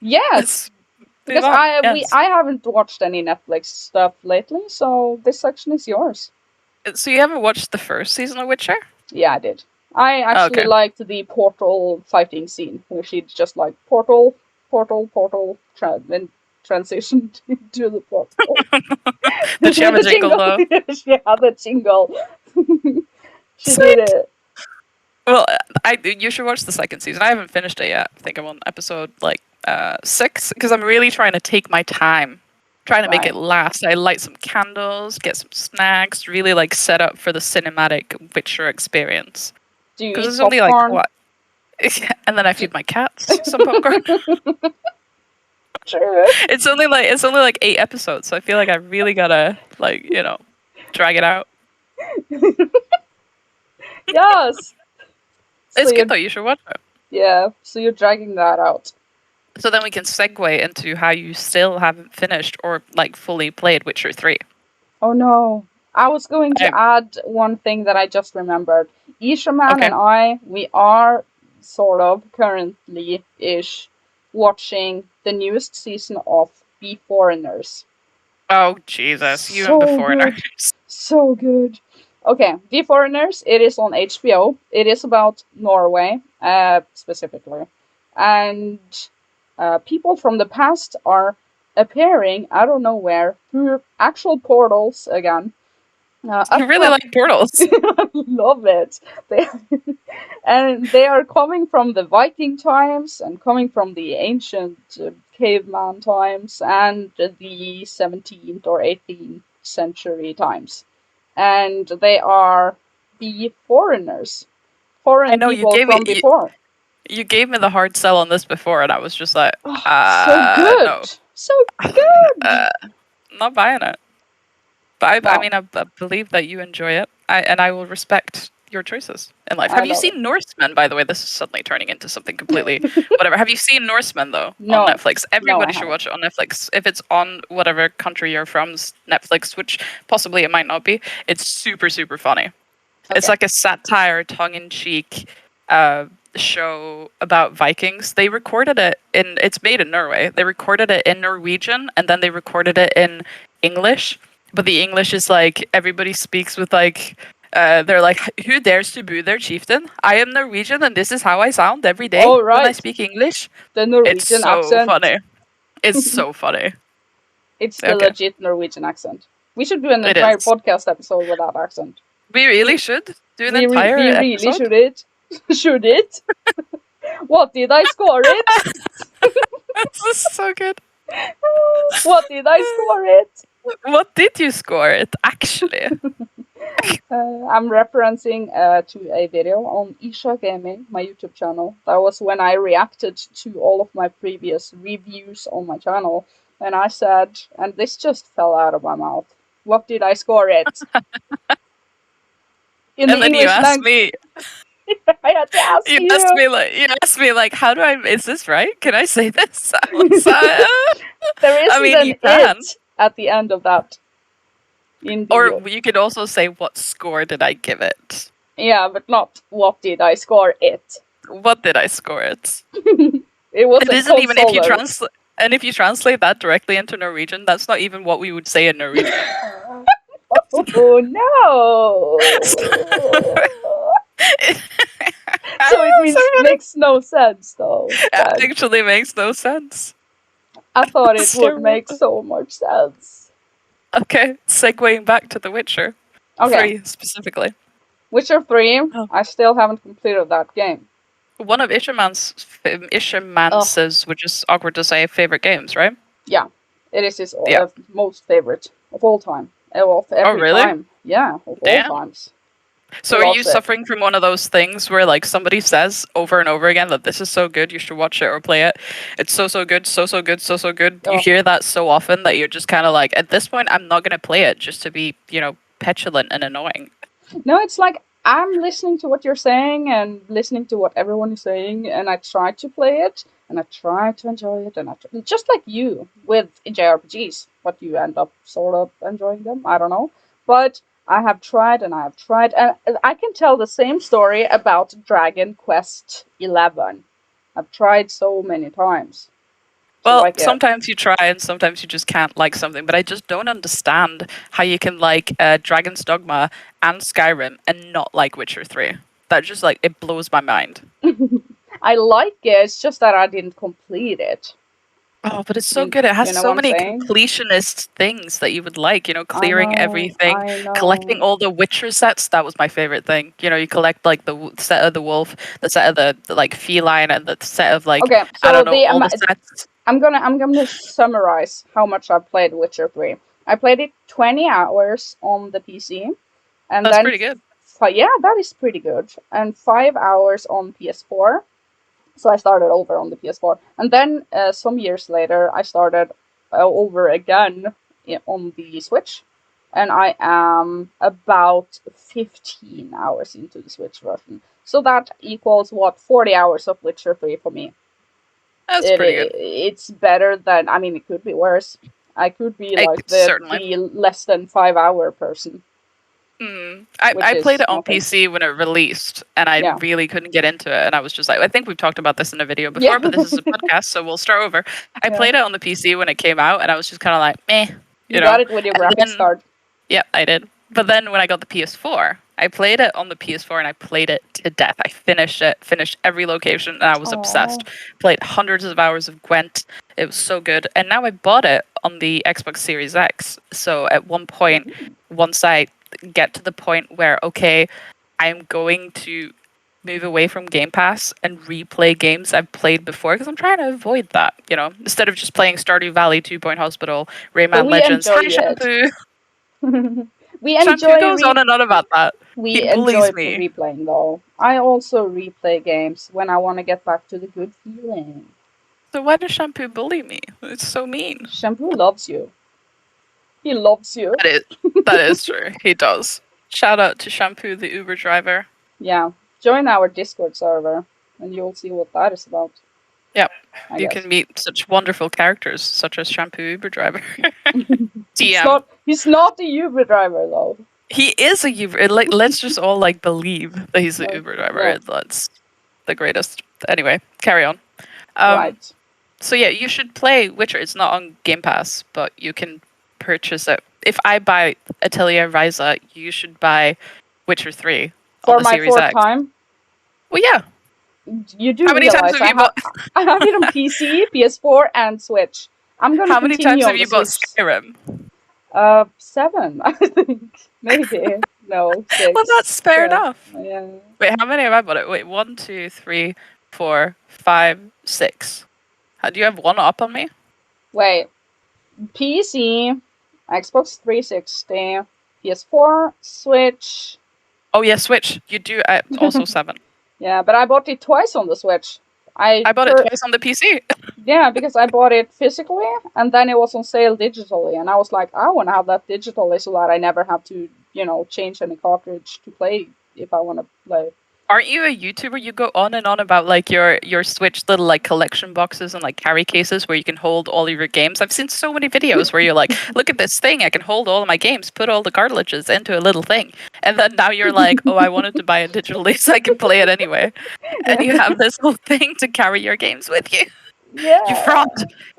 Yes, Let's move because on. Yes. I haven't watched any Netflix stuff lately, so this section is yours. So you haven't watched the first season of Witcher? Yeah, I did. I actually Okay. liked the portal fighting scene where she just like portal, then transitioned into the portal. Did she have With a the jingle though? she had the jingle. She did Sweet. it. Well, you should watch the second season. I haven't finished it yet. I think I'm on episode like 6 because I'm really trying to take my time, trying to make it Right. last. I light some candles, get some snacks, really like set up for the cinematic Witcher experience. Do you Because eat it's only like popcorn? what, and then I Do- feed my cats some popcorn. True. It's only like 8 episodes, so I feel like I really gotta like drag it out. Yes. So It's good you're though. You should watch it. yeah. So you're dragging that out. So then we can segue into how you still haven't finished or like fully played Witcher 3. Oh no. I was going to Um, add one thing that I just remembered. Isha Man okay. and I, we are sort of currently ish watching the newest season of Be Foreigners. Oh Jesus, you and the So good. foreigners. So good. Okay, The Foreigners, it is on HBO. It is about Norway, specifically. And people from the past are appearing out of nowhere through actual portals again. You really like portals. I love it. They, and they are coming from the Viking times and coming from the ancient caveman times and the 17th or 18th century times. And they are the foreigners, I foreign know people from before. you gave me the hard sell on this before, and I was just like, Oh, so good, no, so good. uh, not buying it. But I No, mean, I believe that you enjoy it, and I will respect your choices in life. I Have you love it. seen Norsemen? By the way, this is suddenly turning into something completely whatever. Have you seen Norsemen though on No, Netflix? no, I Everybody should haven't. watch it on Netflix. If it's on whatever country you're from's Netflix, which possibly it might not be, it's super super funny. It's Okay. like a satire, tongue-in-cheek uh, show about Vikings. They recorded it in. It's made in Norway. They recorded it in Norwegian, and then they recorded it in English. But the English is like everybody speaks with like. They're like, who dares to boo their chieftain? I am Norwegian, and this is how I sound every day All when I right, speak English. the It's Norwegian so accent. funny. It's so funny. It's the Okay, legit Norwegian accent. We should do an it entire is. podcast episode with that accent. We really We should do an entire we really episode. should it. Should it? What did I score it? This is so good. What did I score it? What did you score it, actually? I'm referencing to a video on Isha Gaming, my YouTube channel. That was when I reacted to all of my previous reviews on my channel, and I said, and this just fell out of my mouth. What did I score it? In And the then you English asked language, me, I had to ask you. you asked me like, how do I, is this right? Can I say this? I was, There I isn't mean, an you can. it at the end of that. In Or the you could also say, what score did I give it? yeah, but not what did I score it. What did I score it? It was It a isn't even if you consonant. translate, and if you translate that directly into Norwegian, that's not even what we would say in Norwegian. Oh no! So it So makes no sense though. it actually makes no sense. I thought it would So- make so much sense. Okay, segueing back to The Witcher Okay, 3 specifically. Witcher 3, Oh. I still haven't completed that game. One of Oh, Isherman's, which is awkward to say, favorite games, right? yeah, it is his Yeah. most favorite of all time, of Oh, every really? time. Yeah, of all Damn. times. He So are you loves it. suffering from one of those things where like somebody says over and over again that this is so good, you should watch it or play it? It's so so good, so so good, so so good. You Oh, hear that so often that you're just kind of like, at this point, I'm not gonna play it just to be, petulant and annoying. no, it's like I'm listening to what you're saying and listening to what everyone is saying, and I try to play it and I try to enjoy it, and just like you with JRPGs, but you end up sort of enjoying them. I don't know, but I have tried and I have tried, and I can tell the same story about Dragon Quest 11. I've tried so many times to Well, like it. sometimes you try and sometimes you just can't like something, but I just don't understand how you can like Dragon's Dogma and Skyrim and not like Witcher 3. That just like it blows my mind. I like it. It's just that I didn't complete it. Oh, but it's so good. It has You know what so I'm many saying? completionist things that you would like, clearing everything, I collecting know. all the Witcher sets. That was my favorite thing. You collect like the set of the wolf, the set of the like feline, and the set of like, Okay, I so don't know, all the sets. I'm gonna summarize how much I've played Witcher 3. I played it 20 hours on the PC, and That's then pretty good. yeah, that is pretty good, and 5 hours on PS4. So I started over on the PS4, and then some years later I started over again on the Switch, and I am about 15 hours into the Switch version. So that equals what, 40 hours of Witcher 3 for me. That's pretty good. It's better than, I mean, it could be worse. I could be like Certainly. the less than 5 hour person, which I played is it on nothing. PC when it released, and I Yeah. really couldn't get into it. And I was just like, I think we've talked about this in a video Yeah. before, but this is a podcast, so we'll start over. I Yeah. played it on the PC when it came out, and I was just kind of like, meh, You got it with your And graphics then, card. yeah, I did. But then when I got the PS4, I played it on the PS4 and I played it to death. I finished it, finished every location, and I was obsessed. Oh. Played hundreds of hours of Gwent. It was so good. And now I bought it on the Xbox Series X. So at one point, once I get to the point where, okay, I'm going to move away from Game Pass and replay games I've played before because I'm trying to avoid that, instead of just playing Stardew Valley, Two Point Hospital, But Rayman we Legends. enjoy Hi, it. Shampoo. we Shampoo enjoy goes on and on about that. He we enjoy bullies me. replaying though. I also replay games when I want to get back to the good feeling. So why does Shampoo bully me? It's so mean. Shampoo loves you. He loves you. That is true. He does. Shout out to Shampoo, the Uber driver. Yeah. Join our Discord server and you'll see what that is about. Yep. I You guess. can meet such wonderful characters, such as Shampoo Uber driver. He's not a Uber driver though. He is a Uber. Let's just all like believe that he's the Like, Uber driver. yeah. That's the greatest. Anyway, carry on. Right. So yeah, you should play Witcher. It's not on Game Pass, but you can purchase it. If I buy Atelier Ryza, you should buy Witcher 3 on For the my Series fourth X. time, Well, yeah. you do How many times realize have you bought? I have it on PC, PS4, and Switch. I'm gonna How many continue times have on the you bought Switch. Skyrim? 7, I think. Maybe. No, 6. Well, that's fair 7. enough. Yeah. Wait, how many have I bought it? Wait, 1, 2, 3, 4, 5, 6. Do you have one up on me? Wait. PC, Xbox 360, PS4, Switch. Oh yeah, Switch. You do also 7. Yeah, but I bought it twice on the Switch. I bought it twice on the PC. Yeah, because I bought it physically and then it was on sale digitally, and I was like, I want to have that digitally so that I never have to, change any cartridge to play if I want to play. Aren't you a YouTuber? You go on and on about like your Switch little like collection boxes and like carry cases where you can hold all of your games. I've seen so many videos where you're like, look at this thing, I can hold all of my games, put all the cartridges into a little thing. And then now you're like, oh, I wanted to buy it digitally so I can play it anyway. And you have this whole thing to carry your games with you. Yeah. You fraud.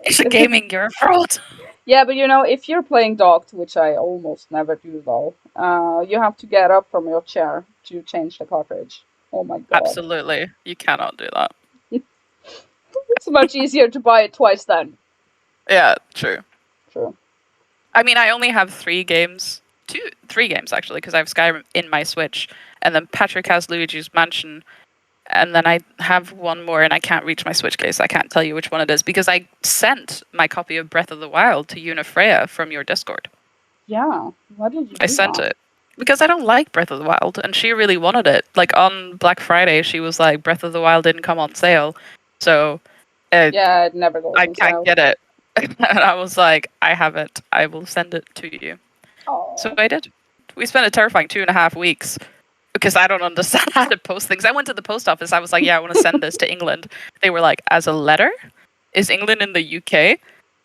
It's a gaming, you're a fraud. Yeah, but if you're playing docked, which I almost never do though, you have to get up from your chair to change the cartridge. Oh my god. Absolutely. You cannot do that. It's much easier to buy it twice then. Yeah, true. True. I mean, I only have 3 games. 3 games actually, because I have Skyrim in my Switch, and then Patrick has Luigi's Mansion, And then I have one more, and I can't reach my Switch case. I can't tell you which one it is because I sent my copy of Breath of the Wild to Unifreya from your Discord. Yeah. Why did you I do sent that? it because I don't like Breath of the Wild, and she really wanted it. Like on Black Friday, she was like, "Breath of the Wild didn't come on sale, so Yeah, it never goes I on can't sale. get it." And I was like, "I have it. I will send it to you." So Oh. I did. We spent a terrifying 2.5 weeks because I don't understand how to post things. I went to the post office. I was like, "Yeah, I want to send this to England." They were like, "As a letter? Is England in the UK?"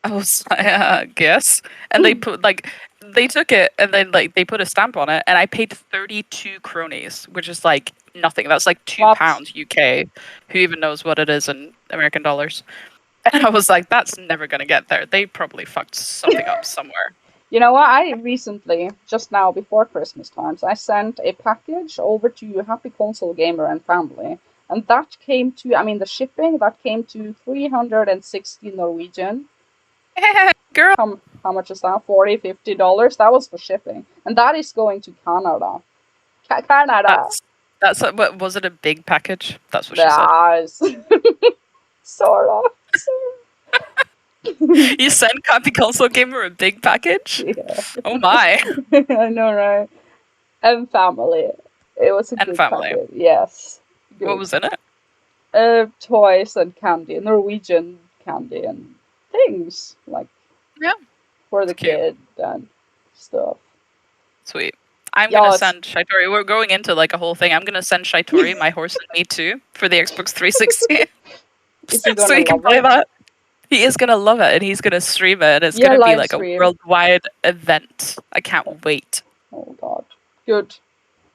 I was like, "Guess." And they put like they took it and then like they put a stamp on it, and I paid 32 cronies, which is like nothing. That's like What? £2 UK. Who even knows what it is in American dollars? And I was like, "That's never gonna get there. They probably fucked something up somewhere." You know what? I recently, just now before Christmas times, I sent a package over to Happy Console Gamer and Family. And that came to, I mean, the shipping, that came to 360 Norwegian. Girl, How much is that? $40, $50? That was for shipping. And that is going to Canada. Canada! that's what was it? A big package? That's what she said. Yes. Sort of. You sent Happy Console Gamer a big package? Yeah. Oh my! I know, right? And family. It was a And good family. package. Yes. What Good. was in it? Toys and candy, Norwegian candy and things like Yeah, for the cute. kid and stuff. Sweet. I'm Yeah, gonna it's send Shaitori. We're going into like a whole thing. I'm gonna send Shaitori my horse and me too for the Xbox 360, is he so gonna he can love play it? that. He is gonna love it, and he's gonna stream it, and it's Yeah, gonna be live like a stream. worldwide event. I can't wait. Oh god, good.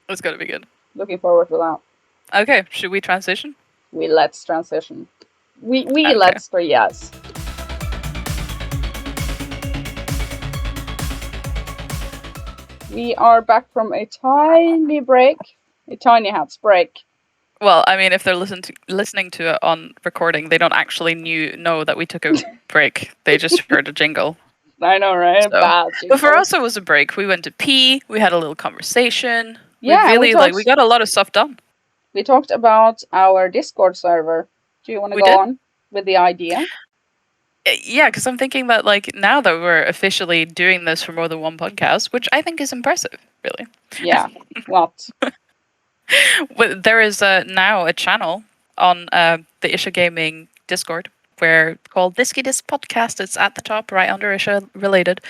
It's gonna be good. Looking forward to that. Okay, should we transition? Let's transition. We Okay. let's for yes. We are back from a tiny break, a Tinyhats break. Well, I mean, if they're listening to it on recording, they don't actually know that we took a break. They just heard a jingle. I know, right? So, Bad but for jingle. us, it was a break. We went to pee. We had a little conversation. Yeah, and We got a lot of stuff done. we talked about our Discord server. Do you want to We go did. on with the idea? Yeah, because I'm thinking that like now that we're officially doing this for more than one podcast, which I think is impressive, really. Yeah. What? There is now a channel on the Isha Gaming Discord where called Diskydisk Podcast. It's at the top, right under Isha related,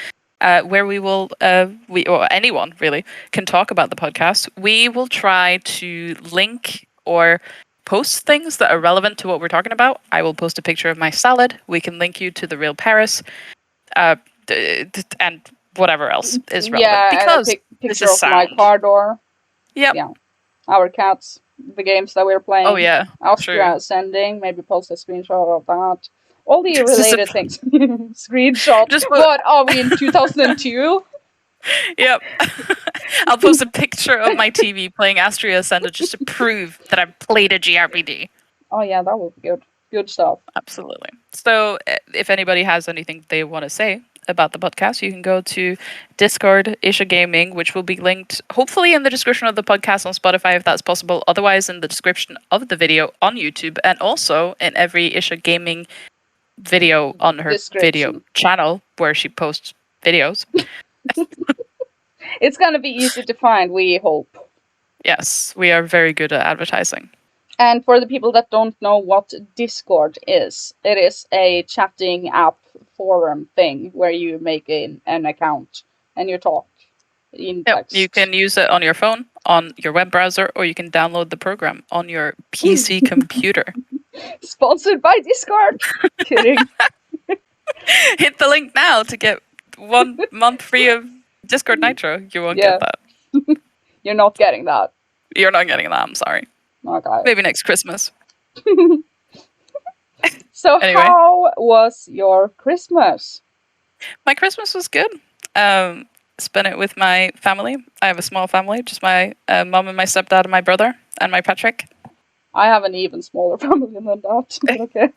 where we will or anyone really can talk about the podcast. We will try to link or post things that are relevant to what we're talking about. I will post a picture of my salad. We can link you to the real Paris, and whatever else is relevant. Yeah, Because and a this picture is of my sound. car door. Yep. Yeah. Our cats, the games that we're playing. Oh yeah. Austria True. sending, maybe post a screenshot of that. All the Just related things. Screenshot. Just put- What are we in 2002? Yep. I'll post a picture of my TV playing Astria Ascended just to prove that I've played a JRPG. Oh yeah, that would be good. Good stuff. Absolutely. So if anybody has anything they want to say about the podcast, you can go to Discord, Isha Gaming, which will be linked hopefully in the description of the podcast on Spotify if that's possible. Otherwise, in the description of the video on YouTube, and also in every Isha Gaming video on her video channel where she posts videos. It's gonna be easy to find, we hope. Yes, we are very good at advertising. And for the people that don't know what Discord is, it is a chatting app forum thing where you make an account and you talk in text. You can use it on your phone, on your web browser, or you can download the program on your PC computer. Sponsored by Discord. Kidding. Hit the link now to get 1 month free of Discord Nitro. You won't get that. You're not getting that. You're not getting that, I'm sorry. Okay. Maybe next Christmas. So Anyway. How was your Christmas? My Christmas was good. Spent it with my family. I have a small family, just my mom and my stepdad and my brother and my Patrick. I have an even smaller family than that, but okay.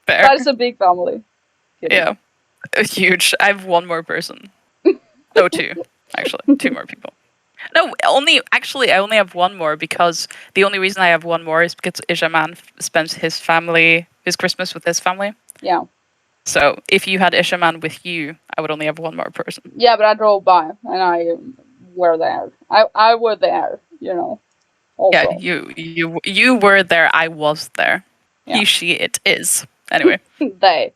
Fair. That is a big family. Kidding. Yeah. Huge. I have one more person. No, two. Actually, two more people. No, I only have one more because the only reason I have one more is because Ishaman spends his Christmas with his family. Yeah. So if you had Ishaman with you, I would only have one more person. Yeah, but I drove by and I were there. I were there, Yeah, also. you were there. I was there. Yeah. He, she, it is. Anyway, They.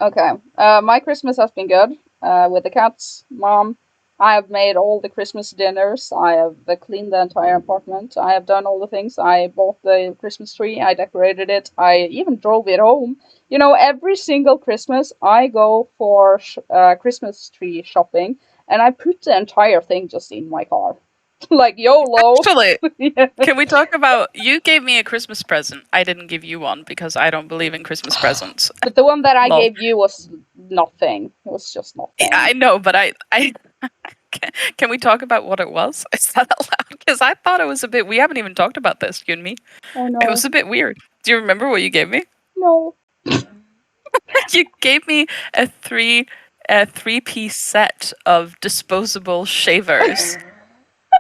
Okay. My Christmas has been good. With the cats, mom. I have made all the Christmas dinners. I have cleaned the entire apartment. I have done all the things. I bought the Christmas tree. I decorated it. I even drove it home. Every single Christmas I go for Christmas tree shopping, and I put the entire thing just in my car, like YOLO. actually, Yeah. can we talk about you gave me a Christmas present? I didn't give you one because I don't believe in Christmas presents. But the one that I Lol. gave you was nothing. It was just nothing. I know, but I can we talk about what it was? Is that allowed? Because I thought it was a bit. We haven't even talked about this, you and me. Oh It no. was a bit weird. Do you remember what you gave me? No. You gave me a three-piece set of disposable shavers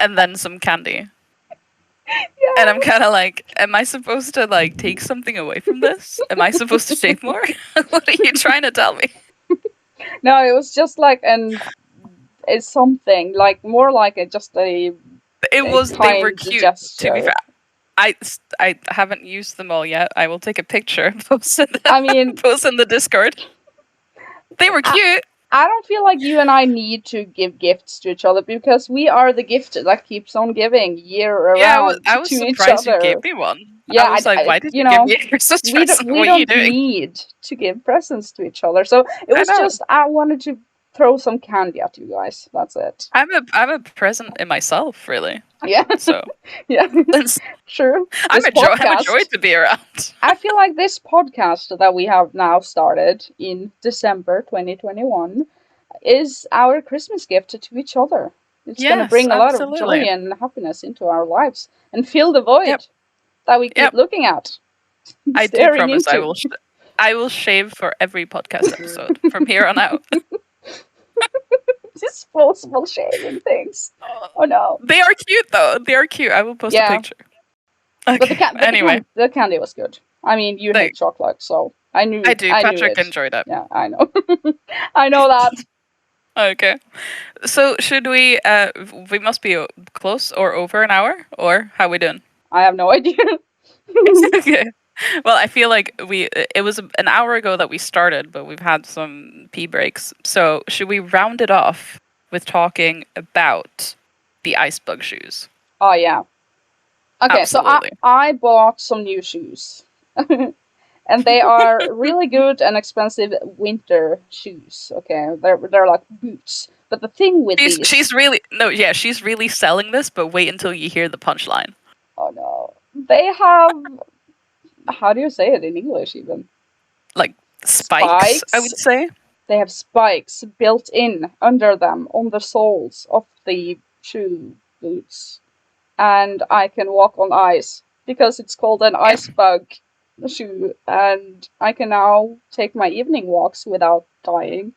and then some candy. Yeah. And I'm kind of like, am I supposed to like take something away from this? Am I supposed to shave more? What are you trying to tell me? No, it was just like it's something like more like just a They were kind cute. gesture. To be fair, I haven't used them all yet. I will take a picture and post it. I mean, Post in the Discord. They were cute. I don't feel like you and I need to give gifts to each other because we are the gift that keeps on giving year around I was to each surprised you other. gave me one. Yeah, I was like, why did you give me a Christmas present? we What are you don't doing? need to give presents to each other. So it was just I wanted to throw some candy at you guys. That's it. I'm a present in myself, really. Yeah. So yeah. Sure. I'm a joy to be around. I feel like this podcast that we have now started in December 2021 is our Christmas gift to each other. It's going to bring a lot of joy and happiness into our lives and fill the void that we keep looking at. I do promise I will shave for every podcast episode from here on out. Disposable shaving things. Oh no. They are cute though. They are cute. I will post a picture. Okay. But anyway, the candy was good. I mean, you hate chocolate, so I knew. I do. Patrick enjoyed it. Yeah, I know. I know that. Okay. So should we? We must be close or over an hour, or how we doing? I have no idea. Okay. Well, I feel like it was an hour ago that we started, but we've had some pee breaks. So should we round it off with talking about the ice bug shoes? Oh yeah. Okay, Absolutely. so I bought some new shoes. And they are really good and expensive winter shoes. Okay, they're like boots. But the thing with these, she's really selling this. But wait until you hear the punchline. Oh no, they have. How do you say it in English? Even like spikes, I would say. They have spikes built in under them on the soles of the shoe boots, and I can walk on ice because it's called an ice bug shoe, and I can now take my evening walks without dying.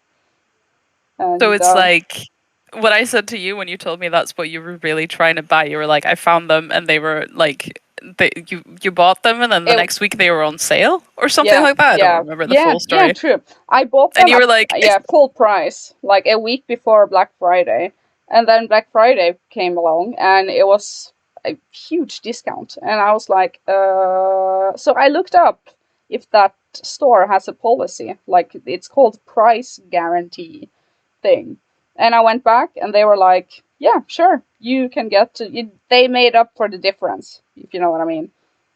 And, so it's like what I said to you when you told me that's what you were really trying to buy. You were like, I found them and they were like, you bought them and then the next week they were on sale or something like that. I don't remember the full story. Yeah, true. I bought them and you were like, full price, like a week before Black Friday. And then Black Friday came along and it was a huge discount. And I was like, so I looked up if that store has a policy, like it's called price guarantee thing. And I went back and they were like, yeah, sure, you can get they made up for the difference, if you know what I mean.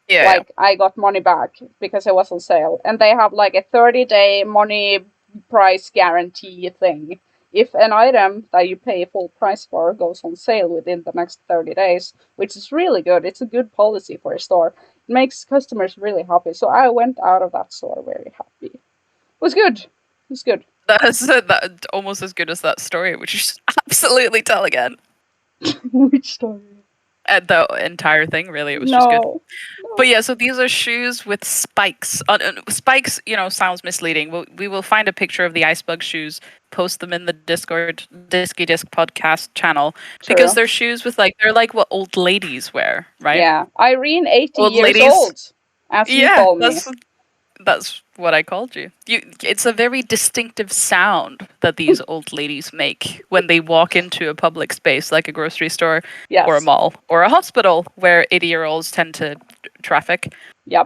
Yeah. Like I got money back because it was on sale. And they have like a 30-day money price guarantee thing. If an item that you pay full price for goes on sale within the next 30 days, which is really good. It's a good policy for a store. It makes customers really happy. So I went out of that store very happy. It was good. It was good. That's almost as good as that story, which you should absolutely tell again. Which story? The entire thing, really. It was just good. No. But yeah, so these are shoes with spikes. Spikes, sounds misleading. We will find a picture of the ice bug shoes, post them in the Discord Diskydisk podcast channel because True. they're shoes with like they're like what old ladies wear, right? Yeah. Irene, 80 Old years ladies. old, as you Yeah, call me. that's what I called you. It's a very distinctive sound that these old ladies make when they walk into a public space like a grocery store or a Yes. mall or a hospital where 80-year-olds tend to traffic. Yep.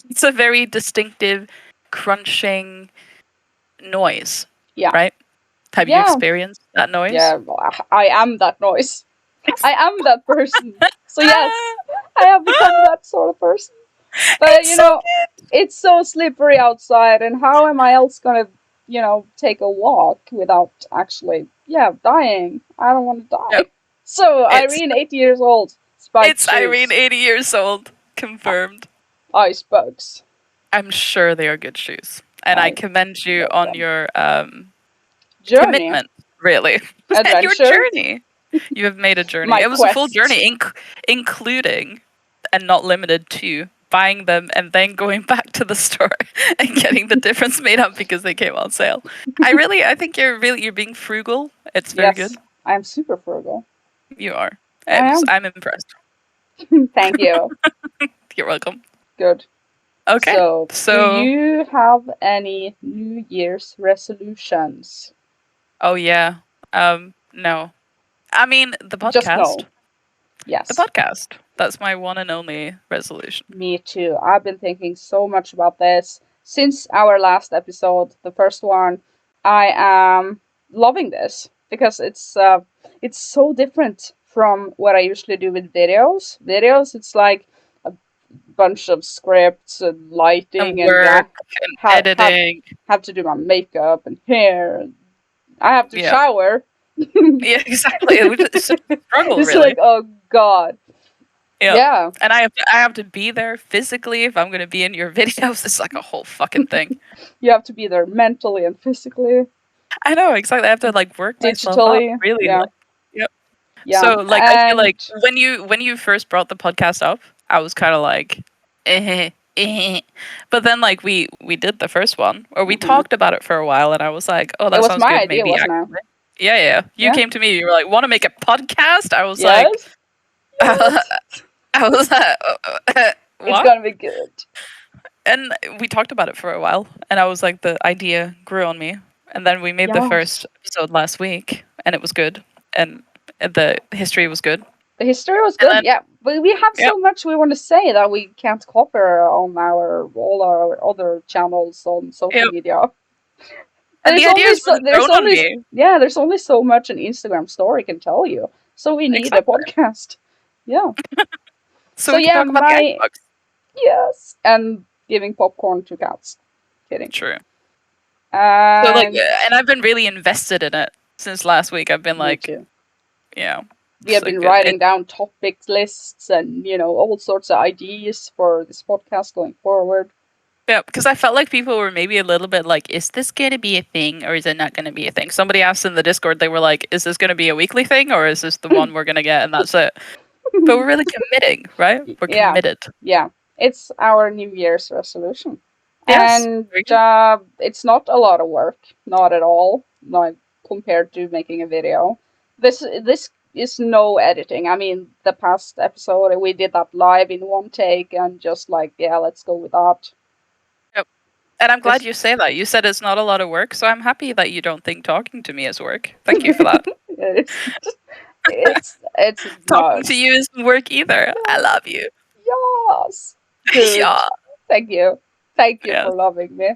It's a very distinctive crunching noise, Yeah. right? Have you Yeah. experienced that noise? Yeah. I am that noise. I am that person. So yes, I have become that sort of person. But It's so good. it's so slippery outside, and how am I else gonna, take a walk without actually, dying? I don't want to die. Yep. So It's Irene, 80 years old, spiked it's shoes, Irene, 80 years old, confirmed. ice bugs. I'm sure they are good shoes, and I I commend you love on them. your Journey, commitment. Really, and your adventure, journey. You have made a journey. my It was a full quest. journey, including and not limited to buying them and then going back to the store and getting the difference made up because they came on sale. I think you're being frugal. It's very good. Yes, I'm super frugal. You are. I am. I'm impressed. Thank you. You're welcome. Good. Okay. So, do So, you have any New Year's resolutions? oh yeah. No. I mean, the Just no. podcast. Yes. The podcast. That's my one and only resolution. Me too. I've been thinking so much about this since our last episode, the first one. I am loving this because it's so different from what I usually do with videos. Videos, it's like a bunch of scripts and lighting And work and editing. have to do my makeup and hair. I have to Yeah. shower. Yeah, exactly. It's a struggle, It's really. like, oh god. Yeah. And I have to be there physically if I'm going to be in your videos. It's like a whole fucking thing. You have to be there mentally and physically. I know, exactly. I have to like work myself up, Digitally. really. Yeah. Like, yep. Yeah. So like I feel like And when you first brought the podcast up, I was kind of like but then like we did the first one or we Mhm. talked about it for a while and I was like, "Oh, that it was sounds my good idea, maybe." wasn't it? Actually. Yeah. You Yeah. came to me. You were like, "Want to make a podcast?" I was Yes. like I was like, It's what? gonna be good. And we talked about it for a while, and I was like, the idea grew on me, and then we made the first episode last week, and it was good, and the history was good. The history was And good, then- yeah. But we have Yep. so much we want to say that we can't cover on all our other channels on social Yep. media. And the There's idea only has been grown on me. Yeah, there's only so much an Instagram story can tell you. So we need Exactly. a podcast. Yeah. So So we yeah, can talk about the my- icebox. Yes. And giving popcorn to cats. Kidding. True. And So like, and I've been really invested in it since last week. I've been me like, too. yeah. We have it's been like, writing down topic lists and all sorts of ideas for this podcast going forward. Yeah, because I felt like people were maybe a little bit like, is this going to be a thing or is it not going to be a thing? Somebody asked in the Discord, they were like, is this going to be a weekly thing or is this the one we're going to get and that's it? But we're really committing, right? We're Yeah. committed. Yeah, it's our New Year's resolution. Yes, And very good. it's not a lot of work, not at all, like compared to making a video. This is no editing. I mean, the past episode we did that live in one take and just like, yeah, let's go with that. And I'm glad This- you say that. You said it's not a lot of work, so I'm happy that you don't think talking to me is work. Thank you for that. It's Talking not. to you isn't work either. I love you. Yes. Good. Yeah. Thank you. Thank you Yes. for loving me.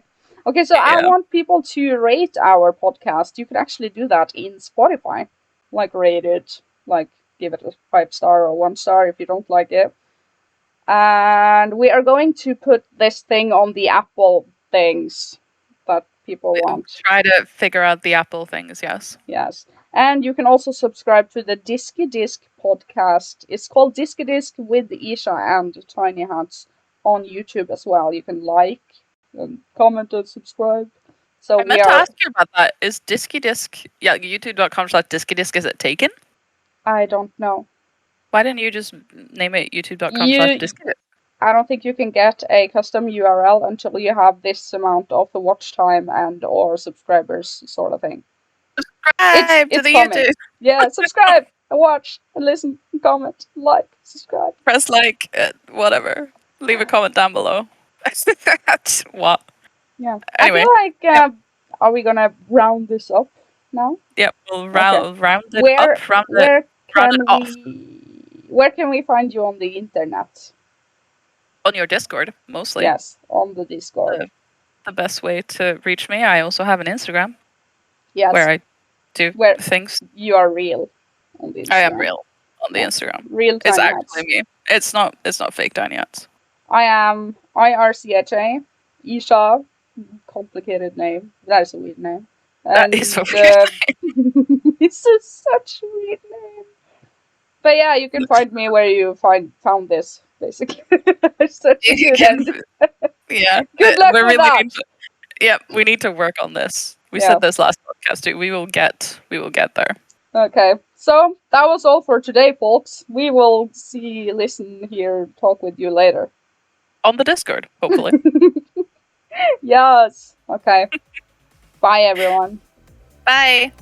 Okay, so I Yeah. want people to rate our podcast. You can actually do that in Spotify. Like rate it, like give it a 5-star or 1-star if you don't like it. And we are going to put this thing on the Apple things that people want. Try to figure out the Apple things, yes. Yes. And you can also subscribe to the Diskydisk podcast. It's called Diskydisk with Ircha and Tinyhats on YouTube as well. You can like and comment and subscribe. So I meant to ask you about that. Is Diskydisk, youtube.com/Diskydisk, is it taken? I don't know. Why didn't you just name it youtube.com/Diskydisk? I don't think you can get a custom URL until you have this amount of the watch time and or subscribers sort of thing. Subscribe to It's the coming. YouTube. Yeah, subscribe and watch and listen and comment, like, subscribe. Press like, whatever. Leave a comment down below. What? Yeah. I Anyway, feel like are we gonna round this up now? yep, we'll Okay. round it Where up, round where it can off. we find you on the internet? On your Discord, mostly. Yes, on the Discord. The best way to reach me. I also have an Instagram Yes, where I do where things. you are real on the I am Instagram. real on the Yeah. Instagram. Real It's tiny actually hats. me. It's not fake Tinyhats. I am Ircha. Isha. Complicated name. That is a weird name. That is And what weird. it's such a weird name. But yeah, you can find me where you found this, basically. Such a You good can, end. yeah. Good luck We with really that. need to, yeah, we need to work on this. We Yeah. said this last podcast too. We will get there. Okay, so that was all for today, folks. We will see, listen, hear, talk with you later. On the Discord, hopefully. Yes. Okay. Bye, everyone. Bye.